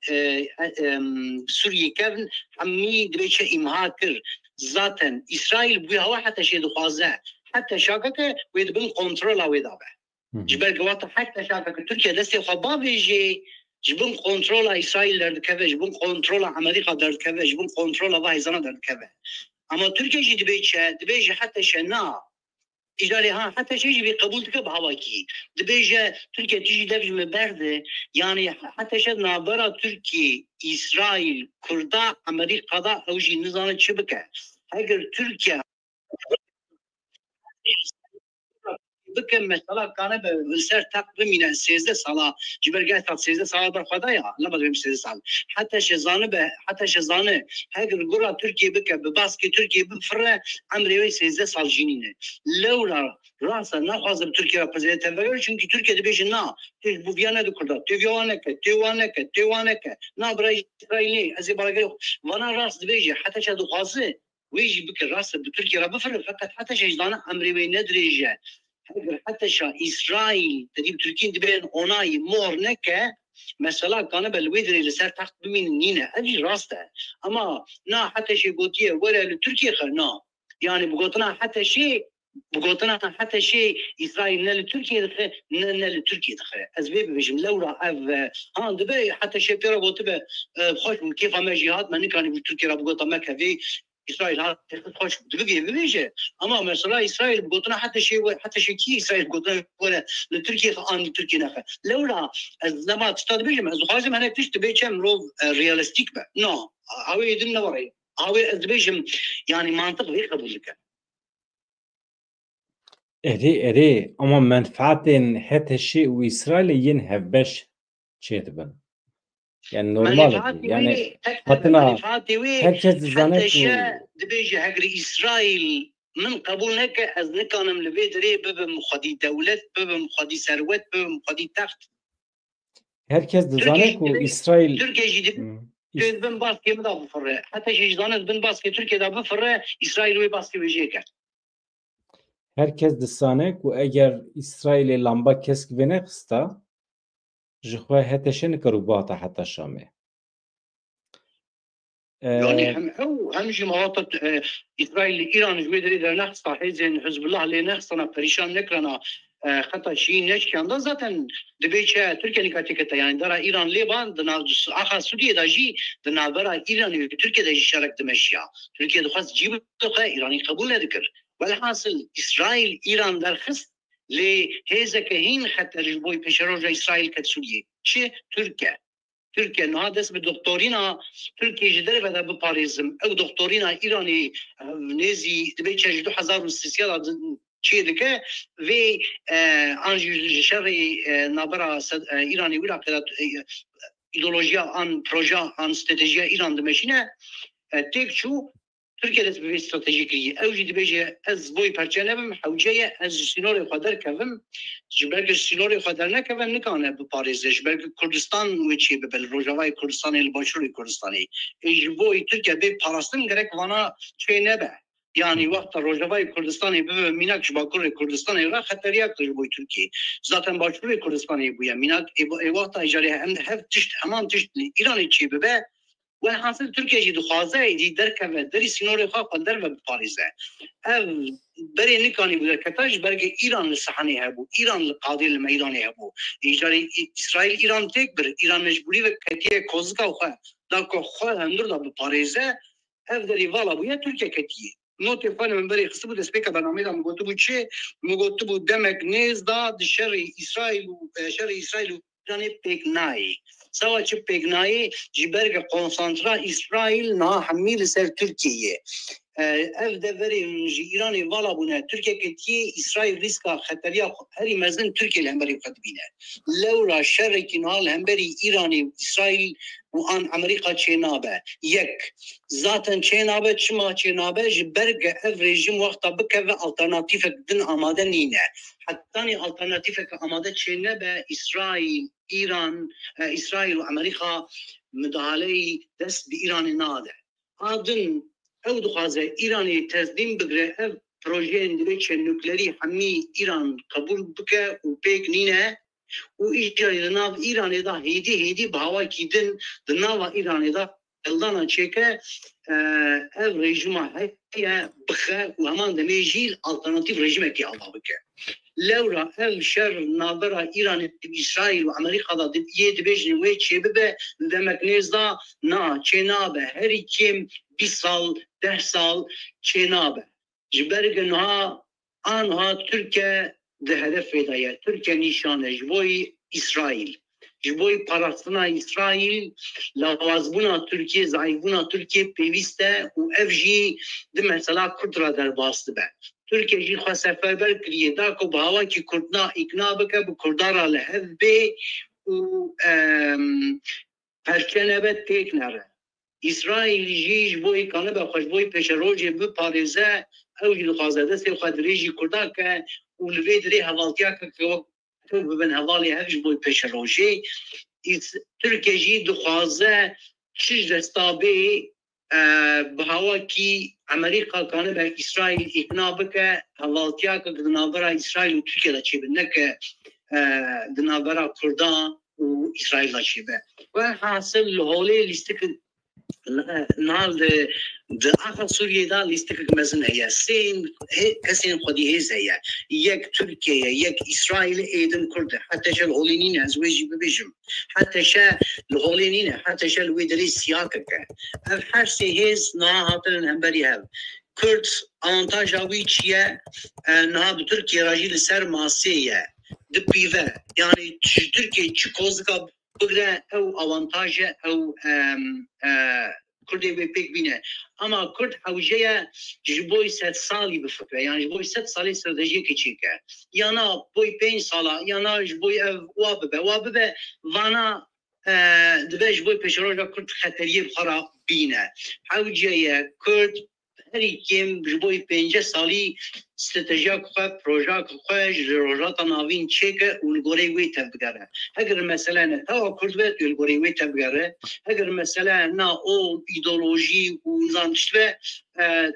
سوريا كفن حمي دريشا امهاكر ذاتا اسرائيل بها حتى شي دخوازه حتى شاكك ويدبن كنترول ويدابه جبرك واتا حتى شاكك تركيا دستي خبابي جي جبن كنترول اسرائيل دركبه جبن كنترول امريكا دركبه جبن كنترول وايزانا دركبه اما تركيا جي دبيجي حتى شنا اجاري ها حتى شيء بقبولتك بهواكي دبيجي تركيا تيجي دبج مبرده يعني حتى شد نابرا تركيا اسرائيل كردا امريكا دا او جي نظام شبكه اگر تركيا بكم مثلا كان بسر تقويم من 13 ساله جبرجه 13 ساله در خدايا لما بهم 13 سال حتى شزانه هاجر قرا تركيا بك بباسكي تركيا بفره عمري 13 سال جنينه لولا راسا ناخذ بتركيا بريزيدنت بقول çünkü Türkiye'de بيجنا تيج بوفيانا دكردا تيوانك نا براي اسرائيلي ازي بالاقي وانا راس بيجي حتى شادو خاصه ويجي بك راس بتركيا بفره فقط حتى شجدانه عمري ندريجه حتى شا إسرائيل تجيب تركيا دبين أوناي مور نكا مثلا كان بالويدر اللي صار تحت بمين نينا أجي راسته أما نا حتى شيء قوتيه ولا لتركيا خلنا يعني بقولنا حتى شيء إسرائيل نال تركيا دخل نال تركيا دخل أسباب بيجم لورا ها دبي حتى شيء بيرا قلت خوش كيف ما جهات ما نكاني بتركيا بقولت ما كذي إسرائيل هذا خوش بيجي أما مثلا إسرائيل بقولنا حتى شيء كي إسرائيل بقولنا ولا لتركيا عن تركيا نخ لولا لما تستاد بيجي لازم أنا تشت بيجم رو رياليستيك بقى نو هاو يدنا وري هاو بيجم يعني منطق غير قبولك اري اما منفعتين حتى الشيء وإسرائيل ينهف باش تشيتبن يعني نورمال يعني حتنا هركز زانك دبيجي هجري إسرائيل من قبولك از نكانم لبيدري بمخدي دولت بمخدي ثروت بمخدي تخت هركز زانك وإسرائيل تركيا جدي بن باسكي مدا بفره حتى شي زانك بن باسكي تركيا دا بفره إسرائيل وي باسكي ويجيك هركز دسانك واگر إسرائيل لامبا كسك بنخستا جخوا هتشن كروباتا حتى شامي يعني هم جماعات إسرائيل إيران جويدري در نخستا حيزن حزب الله اللي نخستنا بريشان نكرنا خطا شيء نشكان ده ذاتا دبيتشا تركيا نكاتيكتا يعني درا إيران ليبان دنا آخر سوريا داجي دنا برا إيران تركيا داجي شارك دمشيا تركيا دخواست جيب دخوا إيراني قبول ندكر والحاصل إسرائيل إيران در خست لهذا كهين حتى رجبوي بشروج إسرائيل كسوريا شيء تركيا إنه هذا اسم دكتورينا تركيا جدري بدا بباريزم أو دكتورينا إيراني نزي دبيتش جدو 1600 شيء ذكاء في أنجي شري نابرا إيراني ولا كذا إيديولوجيا عن بروجا عن استراتيجية إيران دمشينا تيك شو تركيا دست به استراتژیکی اوجی دبیجه از بوی پرچنبم حوجه از سینور خودر کردم جبرگ سینور خودر نکردم نکانه به پاریس جبرگ کردستان و چی به بل روجاوای کردستان الباشوری کردستانی اجبوی ترکیه به پاراستن گرک وانا چه نبه يعني وقت روجاوای کردستانی به میناک باکور کردستانی را خطریه کجبوی ترکیه ذاتن باشوری کردستانی بویا میناک وقت اجاری هم تشت همان تشت ایرانی چی به والحاصل تركيا جي دخوازه يدي دركه دري سينوري خا قدر بباريزه اف بري نكاني بدركتاج برغ ايران الصحني هبو ايران القاضي الميداني هبو يجري اسرائيل ايران تكبر ايران مجبوري وكتيه كوزكا خا داكو خا هندر دا بباريزه اف دري والا بو يا تركيا كتيه نوت فان من بري خصبو دسبيكا برنامج دا مغوتبو تشي مغوتبو دمك نيز دا شر اسرائيل İran'ı pek nayi. Savaşı pek nayi ciberge konsantra İsrail na hamil ser Türkiye. Ev de verin İran'ı vala buna Türkiye ketiye İsrail riska xateriya her mezin Türkiye lemberi katbine. Levra şerrekin hal hemberi İran'ı İsrail bu an Amerika çenabe yek zaten çenabe çima çenabe ciberge ev rejim vakta bike ve alternatif din amade nine. Hatta ni alternatif amade çenabe İsrail İran İsrail ve Amerika müdahaleyi dest bir İran'ı nade. Adın ev duhaze İran'ı teslim bigre ev projenin direçe nükleeri hami İran kabul bike u pek nine u işleri nav İran'ı da hedi bahava kidin dınava İran'ı da eldana çeke ev rejima heye bike u hemen demecil alternatif rejime ki Allah bike. Levra ev şer nabera İran'ı İsrail ve Amerika'da yedi bejni ve çebibe demek nezda na çenabe her kim bir sal 10 sal çenabe. Ciberge naha anha Türkiye de hedef vedaya. Türkiye nişanı jboy İsrail. Jboy parasına İsrail lavazbuna Türkiye zayıfbuna Türkiye peviste u evji de mesela Kurtra derbastı be. Türkiye jî xwe seferber kiriye da ku bi hava ki Kurdna ikna bike bu Kurdara li hev bê û perçenebet têk nere. İsrail jî ji bo îkanibe xwe ji bo pêşerojê biparêze ew jî dixwaze destê xwe dirê jî Kurda ke û li vê dirê hevaltiya ke ew bibin hevalê hev ji bo pêşerojê. Türkiye jî dixwaze çi desta bê bi hava ki Amerika kanibe İsrail ikna bike hevaltiya ke dinavera İsrail û Türkiye'de çêbin neke dinavera Kurda û İsrail'da çêbe. Ve hasıl li holê lîstik nal de axa Suriye'de lîstik mezin heye. Sên kesên xwedî hêz heye. Yek Türkiye, yek İsrail'e êdin Kurd. Heta şe li holê nîne ez wê jî bibêjim. Heta şe li holê nîne, heta şe li wê derê siyah keke. Ev her sê hêz niha hatinin hemberî hev. Kurd avantaja wî çi ye? Niha bi Türkiye re jî li ser masê ye. Di pîve. Yani Türkiye çi kozika bigre ew avantaje ew Kurdê wê pêk bîne. Ama Kurd hewjeye ji bo 100 salî bifikre. Yani ji bo 100 salî stratejiyekê çêke. Yana bo 5 sala, yana ji bo ev wa bibe. Vana dibe ji bo pêşeroja Kurd xeteriye xwe bîne. Hewceye Kurd herî kim ji bo 5 salî stratejiya xwe, proja xwe ji rojata navîn çêke û li gorê wê tevbigere. Eger mesele ne tawa Kurd ve li gorê wê tevbigere. Eger mesele na o ideolojî û zanişt ve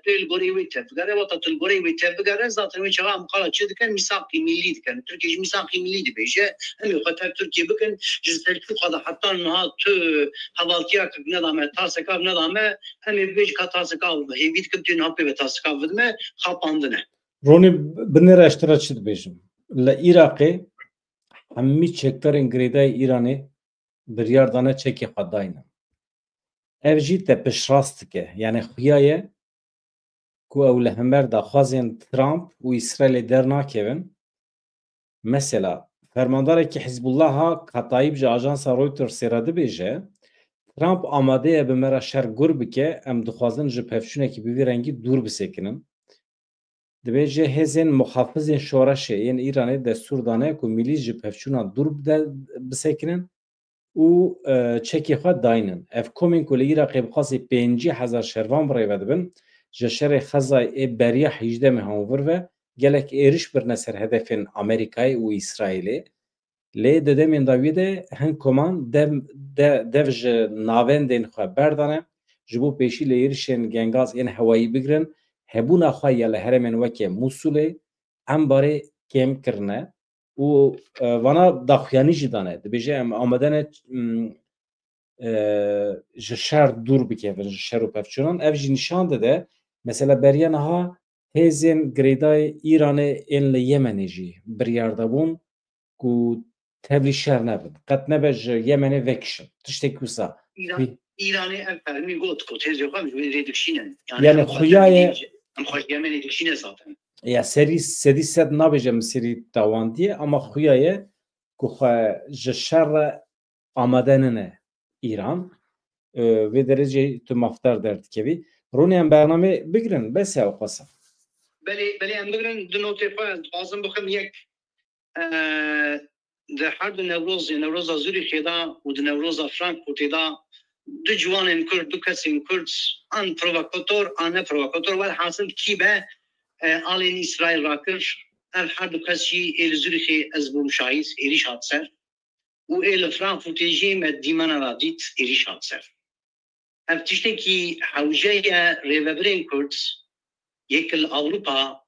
li gorê wê tevbigere. Wata li gorê wê tevbigere zaten wê çawa mqala çi dikin misaqî millî dikin. Türkiye ji misaqî millî dibêje. Em ê xwe tev Türkiye bikin ji terkî xwe da heta niha tu hevaltiya kir nedame taseka nedame em ê bêj ka taseka hêvî dikin tu niha pê ve taseka vidime xapandine. Ronî binêre eştera çi dibêjim. Li Iraqê hemî çekdarên girêdayê Îranê biryar dane çekê xwe dayînin. Ev jî te piştrast dike. Yani xuya ye ku ew li hemer da xwazên Trump û İsrailê dernakevin. Mesela fermandarekî Hizbullaha Katayîb ji ajansa Reutersê re dibêje Trump amade ye bi me re şer gur bike em dixwazin ji pevçûnekî bi vî rengî dûr bisekinin. Dibêje hêzên muhafizên şoreşê yên Îranê destûr dane ku millî ji pevçûna dûr bisekinin û çekê xwe dayînin. Ev komên ku li Iraqê bixwazê 50,000 şervan bi rê ve dibin ji şerê xezayê beriya 18 hewvir ve gelek êriş birine ser hedefên Amerîkayê û İsraîlê. Lê di demên dawiyê de hin koman dev ji navendên xwe berdane ji bo pêşî li êrişên gengaz yên hewayî bigirin. Hebûna xwe ya li herêmên wekê Mosulê em barê kêm kirine û vana daxuyanî jî dane. Dibêje em amade ne ji şer dûr bikevin ji şer û pevçûnan. Ev jî nîşan dide mesela beriya niha hêzên girêdayê Îranê yên li Yemenê jî biryar dabûn ku tevlî şer nebin. Qet nebe ji Yemenê vekişin. Tiştekî wisa. İran'ı ev fermi got ku tez yoxam ji wê redikşînin. Yani xuyaye em xwe Yemenê dikşîne zaten. Ya serî sedî sed nabêje min serî dawandiye ama xuya ye که خواه جشر آمدنن ایران و درجه تو مفتر درد کبی رونی هم برنامه بگرن بس او قصه بله هم بگرن دو نوتی خواهد بازم بخم یک ده هر دو نوروز زوریخ دا و دو نوروز فرانکفورت دا دو جوان کرد دو کسی کرد آن پرووکاتور آن پرووکاتور و حاصل کی به آلین اسرائیل را کرد هر دو کسی ایل زوریخ از بوم شایز ایریش هات سر و ایل فرانکفورت جیم دیمانا را دیت ایریش هات سر اف تشتی کی حوجه ریوبرین کرد یکل اوروپا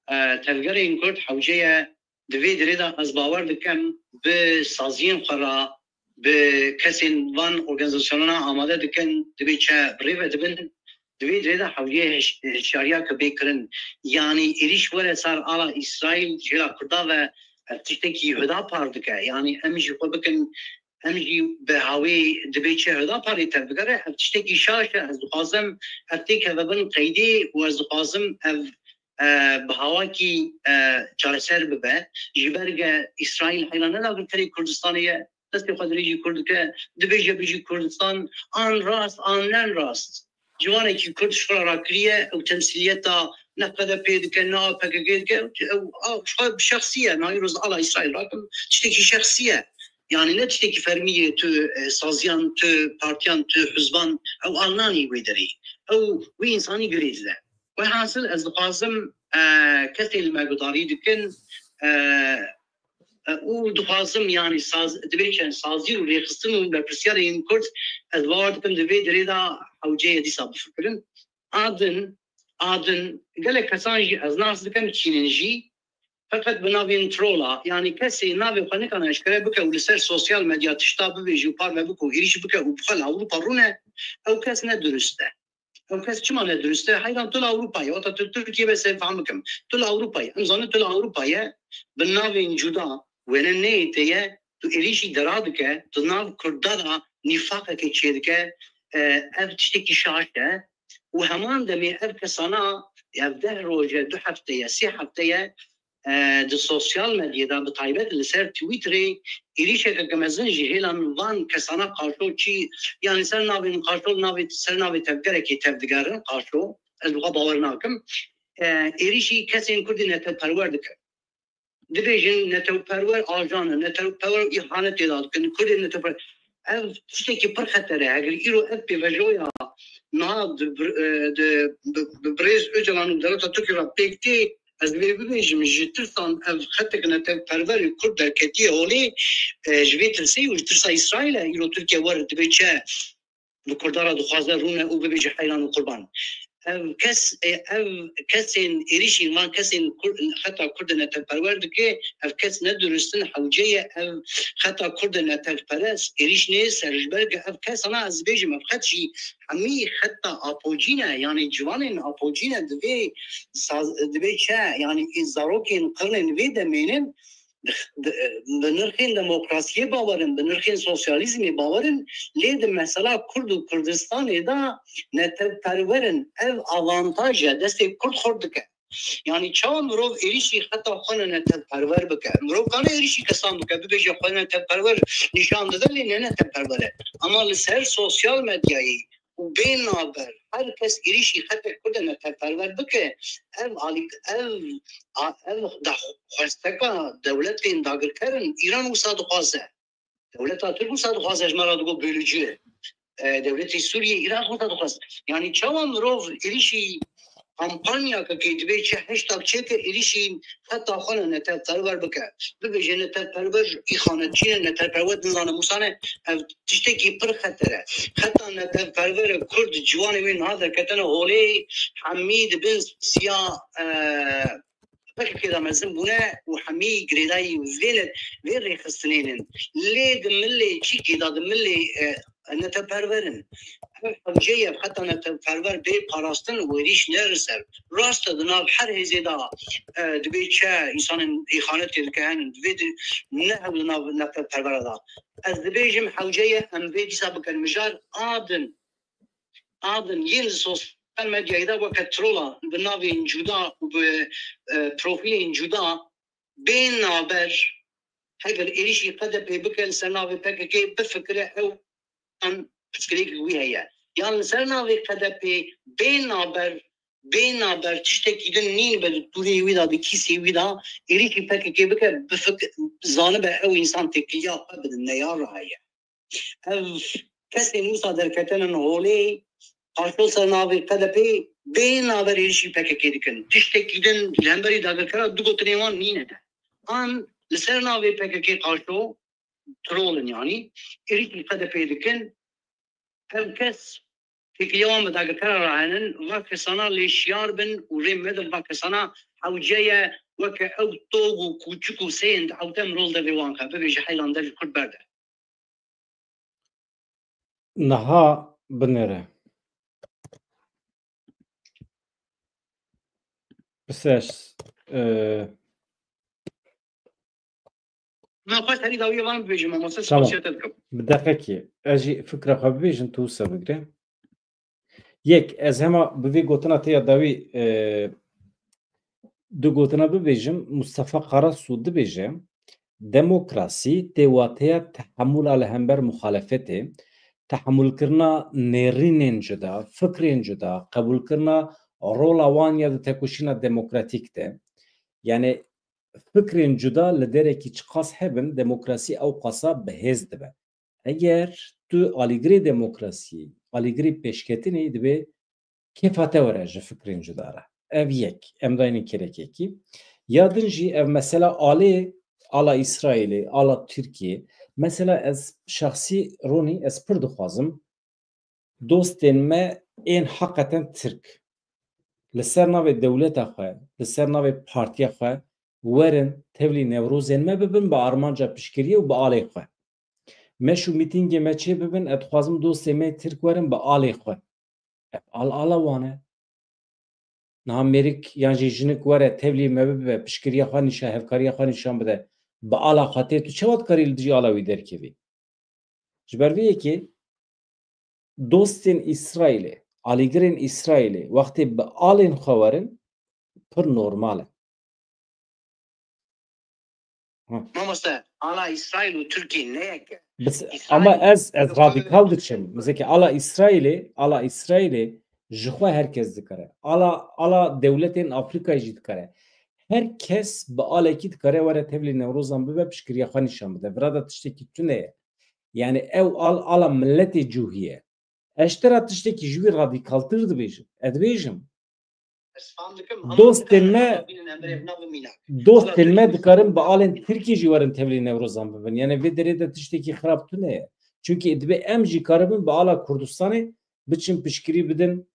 تلگر این کرد حوجه دوی دريدا از باور دکم به سازین خورا به کسین وان ارگانزاسیوننا آماده دکن دوی چه بریو دبن دوی دريدا حولیه شاریا که بیکرن یعنی ایریش وره سر آلا اسرائیل جلا کرده و تشتکی هدا پار دکه یعنی همیشه خود بکن همیشه به هاوی دوی چه هدا پاری تر بگره تشتکی شاشه از دخوازم هفتیک هفبن قیدی و از دخوازم به هوا کی چارسر ببه جبرگ اسرائیل حیلانه لاغر کری کردستانیه دستی خودریجی کرد که دبیجه بیجی کردستان آن راست آن نن راست جوانه کی کرد شورا را کریه او تمثیلیتا نقده پید که نا پکگید که شخص شخصیه نایی روز آلا اسرائیل راکم تشتکی شخصیه يعني نه تشتكي فرمية تو سازيان تو بارتيان تو حزبان او آلناني ويدري او وي إنساني قريز ده وحاصل از دخوازم کسی المقداری دکن او دخوازم یعنی دبیچن سازی رو ریخستن و بپرسیار این کرد از باور دکن دوی دریدا حوجه دیسا بفکرن آدن گله کسانجی از ناس دکن چیننجی فقط بناوین ترولا یعنی کسی ناوی خانه کنه اشکره بکه و لسر سوسیال مدیا تشتا ببیجی و پار مبکو ایریش بکه و بخال اوروپا رونه او کس ندرسته او کس چما ندرسته حیران طول اوروپایی و تا ترکیه بس فهمکم طول اوروپایی امزانه طول اوروپایی بناوین جدا وینه نیتیه تو ایریشی درادکه تو ناو کردادا نفاقه که چیه دکه اف تشتکی شاشه و همان دمی اف کسانا اف 10 روزه 2 هفته 3 هفته د سوشال مدیا دا بطایبت لسر تویتری ایریشه که گمزن جهیلان وان کسانا قاشو چی یعنی سر ناوین قاشو سر ناوی تبگره که تبدگرن قاشو از بقا باور ناکم ایریشی کسی کردی نتو پرور دکر دبیجن نتو پرور آجانه نتو پرور ایحانت داد کردی نتو پرور اف تشتی که پر خطره اگر ایرو اف بی وجویا نها ببریز اجلانو دلتا ترکی را پیکتی از ببینیم جترسان خطه کنه پروری کرد در کتیه اولی جوی ترسی و ترسا اسرائیل ایرو ترکیه ورد بیچه کردارا دخوازه رونه او ببیجه حیران و قربان کسین ایریشین وان کسین خطا کرد نتل پرورد که کس ندرستن حوجه خطا کرد نتل پرست ایریش نیست سرجبرگ کس انا از بیجم خطشی همی خطا آپوجینه یعنی جوانین آپوجینه دوی چه یعنی زاروکین قرن وی دمینن بنرخین دموکراسی باورن بنرخین سوسیالیزمی باورن لید مثلا کرد و کردستان دا نتر پرورن او آوانتاجه دستی کرد خورد که یعنی چا مروف ایریشی خطا خونه نتر پرور بکه مروف کانه ایریشی کسان بکه ببیجه خونه نتر پرور نشان داده لی نتر پروره اما لسر سوسیال مدیایی و بین نابر هر کس ایریشی خطا کرده نتر پرور بکه او خوستکا دولت این داگر کرن ایران و صادق خواسته دولت ترک و صادق خواسته اجمالا دو بیولوژیه دولت سوریه ایران خود صادق خواسته یعنی چاوان مروف ایریشی کمپانیا که دوی چه هشتاگ چه که ایریشی حتی خانه نتر پرور بکه ببیجه نتر پرور ای خانتچینه نتر پرور دنزانه موسانه تشتکی پر خطره حتی نتر پرور کرد جوانه وین هادر کتنه اولی حمید بن سیا فکر که دامزن بونه و همی گریدای ویل ریخستنینن لید ملی چی که داد ملی نتر پرورن حوجه حتی نتر پرور بی پاراستن و ایریش نرسر راست دناب هر هزی دا دوی چه انسان ایخانت که هنن دوی نه دناب نتر پرور دا از دویجم حوجه ام بی دیسا بکن مجار آدن ین سوس المديا إذا وقت ترولا بناوي جودا وبروفيل جودا بين نابر هەگەر عێریشی قەدە پێ بکە لەسەر ناوێ پەکەکەی بفکرە ئەو ئەم پشکرێکی وی هەیە یان لەسەر ناوێ قەدە پێ بێنابەر تشتێکی دن نین بە دوورێ ویدا بە کیسێ ویدا عێریشی پەکەکەی بکە زانە بە ئەو ئینسان تێکییا قە بدن نەیاڕە هەیە ئەو کەسێ نووسا دەرکەتەنن هۆڵێ قاشۆ سەر ناوێ قەدە پێ بێنابەر عێریشی پەکەکەی دکن تشتێکی دن لەمبەری داگەکەرا دوگوتنێوان نینەدە ئان لەسەر ناوێ پەکەکەی قاشۆ ترۆڵن یانی عێریشی قەدە پێ دکن ئەم کەس تێکیەوان بە داگەکەرا ڕاهێنن وا کەسانە لێشیار بن و ڕێم مەدن وا کەسانە حەوجەیە وەکە ئەو تۆگ و کوچک و سێند حەوتە مرۆڵ دەبێوان کە ببێژە حەیلان دەر کورد بەردە نها بنێرە بسەش خۆش هەری داویەوان ببێژم مامۆستا تمام. سپاسیەتە دکەم بدقەکی ئەژی فکرە خۆ ببێژن تو وسە بگرێ یەک ئەز هەما بڤێ گوتنا تەیە داوی دو گوتنا ببێژم مستەفا قەرەسوو دبێژە دەمۆکراسی تێواتەیە تەحەمولا لە هەمبەر مخالەفەتێ تەحەمولکردنا نێڕینên cuda fikrên cuda qebûlkirina rola wan ya di tekoşîna demokratîk de yani fikrên cuda li derekî çi qas hebin demokrasî ew qasa bihêz dibe eger tu alîgirê demokrasiyê alîgirê pêşketinê dibe kêfa te were ji fikrên cuda re ev yek em dayînin kerekekî ya din jî ev mesela alê ala İsraîlê ala Tirkiye mesela ez şahsî Ronî ez pir dixwazim dostên me ên heqeten Tirk li ser navê dewleta xwe li ser navê partiya xwe werin tevlî Newrozên me bibin bi armanca piştgiriyê û bi alê xwe me şû mîtîngê me çê bibin ez dixwazim dostê me Tirk werin bi alê xwe ev ala wan e niha mêrik yan jî jinik were tevlî me bibe piştgiriya xwe nîşan hevkariya xwe nîşan bide bi ala xwe tê tu çawa dikarî li dijî ala wî derkevî ji ber vê yekê dostên İsraîlê alîgirên İsraîlê wextê bi alên xwe werin pir normal e مامۆستا ئالا ئیسرائیل و تورکی نەیەکە ama ez radikal diçim mesela ala İsraîlê ji xwe herkes dikare ala dewletên Afrikayê jî dikare herkes bi alekî dikare were tevlî Newrozan bibe piştgiriya xwe nîşan bide vira da tiştekî tune ye yani ew ala milletê cûhî ye eştera tiştekî ji wî radikaltir dibêjim ez dibêjim dostên me dikarin bi alên Tirkî jî werin tevlî Newrozan bibin yani vê derê de tiştekî xirab tune ye çünkü dibe em jî karibin bi ala Kurdistanê biçin piştgirî bidin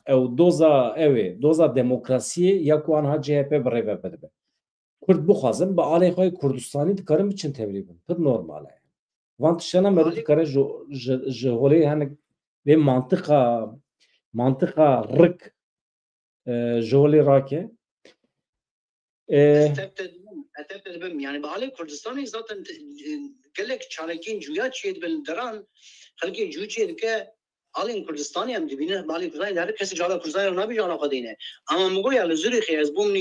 ew doza demokrasiyê ya ku anha CHP bi rêve bidibe Kurd bixwazin bi alê xwe Kurdistanî dikarin biçin tevlî bin pir normal e van tiştana me dikare ji holê hinek vê mantıqa rik ji holê rake yani بالای کردستانی zaten gelek çarekin cuya çiğ ben deran halki cuya çiğ ke alın Kurdistani hem dibine بالای Kurdistani der kesi cala Kurdistani ne bir cana kadine ama mugo ya Zürih ez bum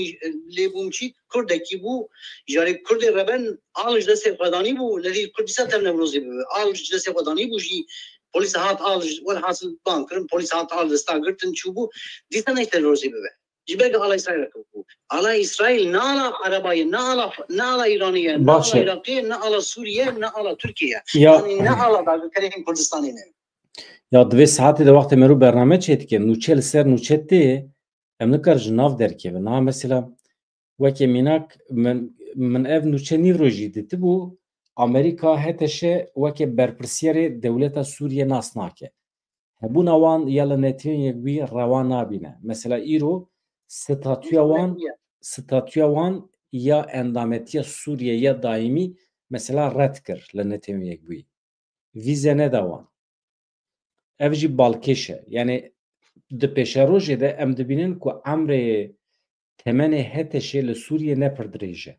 lebumçi Kurdaki bu jari Kurd reben alj da sevdani bu lezi Kurdistan temne brozi alj da sevdani bu ji polis hat alj wal hasıl bankın polis hat alj stagırtın çubu disana işte brozi be جبهه على إسرائيل كوكو على إسرائيل نالا عربية نالا إيرانية نالا عراقية نالا سورية نالا تركيا يعني نالا بعد كلام كردستاني ya divê saetê de wextê me rû bername çêdike nûçe li ser nûçetê em nikar ji nav derkevin ha mesela wekê mînak min ev nûçe nîvro jî ditibû Amerîka heteşe wekê berpirsyarê dewleta Sûriye nas nake hebûna wan ya li netiyên wî rewan nabîne mesela îro statûya wan ya endametiya Sûriye ya daîmî mesela red kir li netewiyek wî vîze neda wan ev jî balkêş e yani di pêşerojê de em dibînin ku emrê temenê heteşê li Sûriye ne pir dirêj e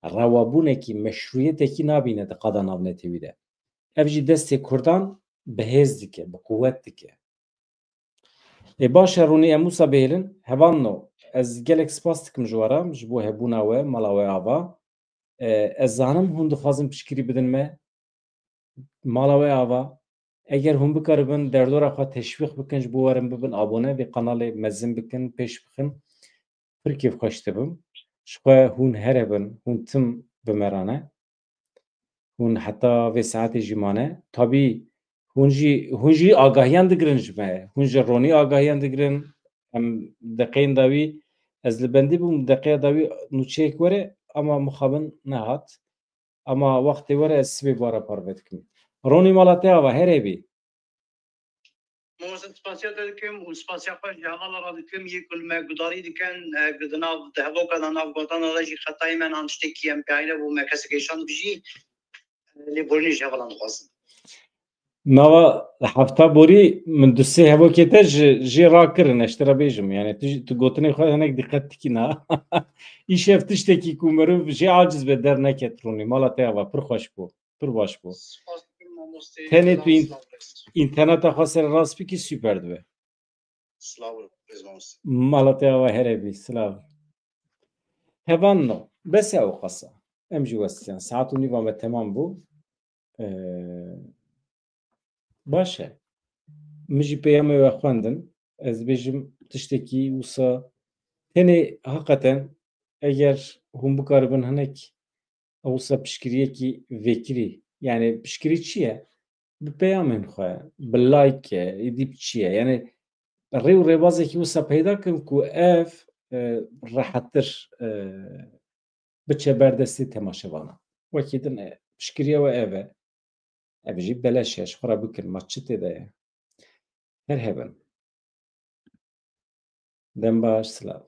rewabûnekî meşruiyetekî nabîne di qada navnetewî de ev jî destê Kurdan bihêz dike bi quwet dike baş e Ronî em wisa bêhêlin hevan no ez gelek spas dikim ji we re ji bo hebûna we mala we ava ez zanim hûn dixwazin piştgirî bidin me mala we ava eger hûn bikaribin derdora xwe teşvîq bikin ji bo werin bibin abone vê kanalê mezin bikin pêş bixin pir kêfxweş dibim ji xwe hûn here bin hûn tim bimerane hûn heta vê saetê jî mane tabî hûn jî agahiyan digirin ji me hûn ji ronî agahiyan digirin em deqeyên dawî ez li bendî bûm deqeya dawî nûçeyek were ama mixabin nehat ama wextê were ez sibê bara parve dikim ronî mala te ava herê bî موزن سپاسیا دکم و سپاسیا خوش جهان را دکم یک کل مقداری دکن گدناو دهوا کدان ناو گفتن آدمی خطای من آنشته کیم پیاله و مکسی کشان بجی لیبرنی جوالان خواستم. nava hefta borî min du sê hevokê te jê rakirin eştera bêjim yani tu gotinê xwe hinek diqet dikîna îşev tiştekî ku meriv jê aciz be derneket ronî mala te ava pir xweş bû pir baş bû tenê tu interneta xwe ser rast bikî süper dibe mala te ava here bî silav hevan no bes ew qesa em jî westiyan saet û nîva me temam bû baş e min jî peyamê we xwendin ez bêjim tiştekî wisa tenê heqeten eger hûn bikaribin hinek wisa piştgiriyekî vêkirî yani piştgirî çi ye bi peyamên xwe bi like êdî çi ye yani rê û rêbazekî wisa peyda kirin ku ev rehettir biçe berdestê temaşevanan wekî din piştgiriya we ev e ev jî beleş e ji xwe re bikin ma çi tê de ye her hebin dem baş silav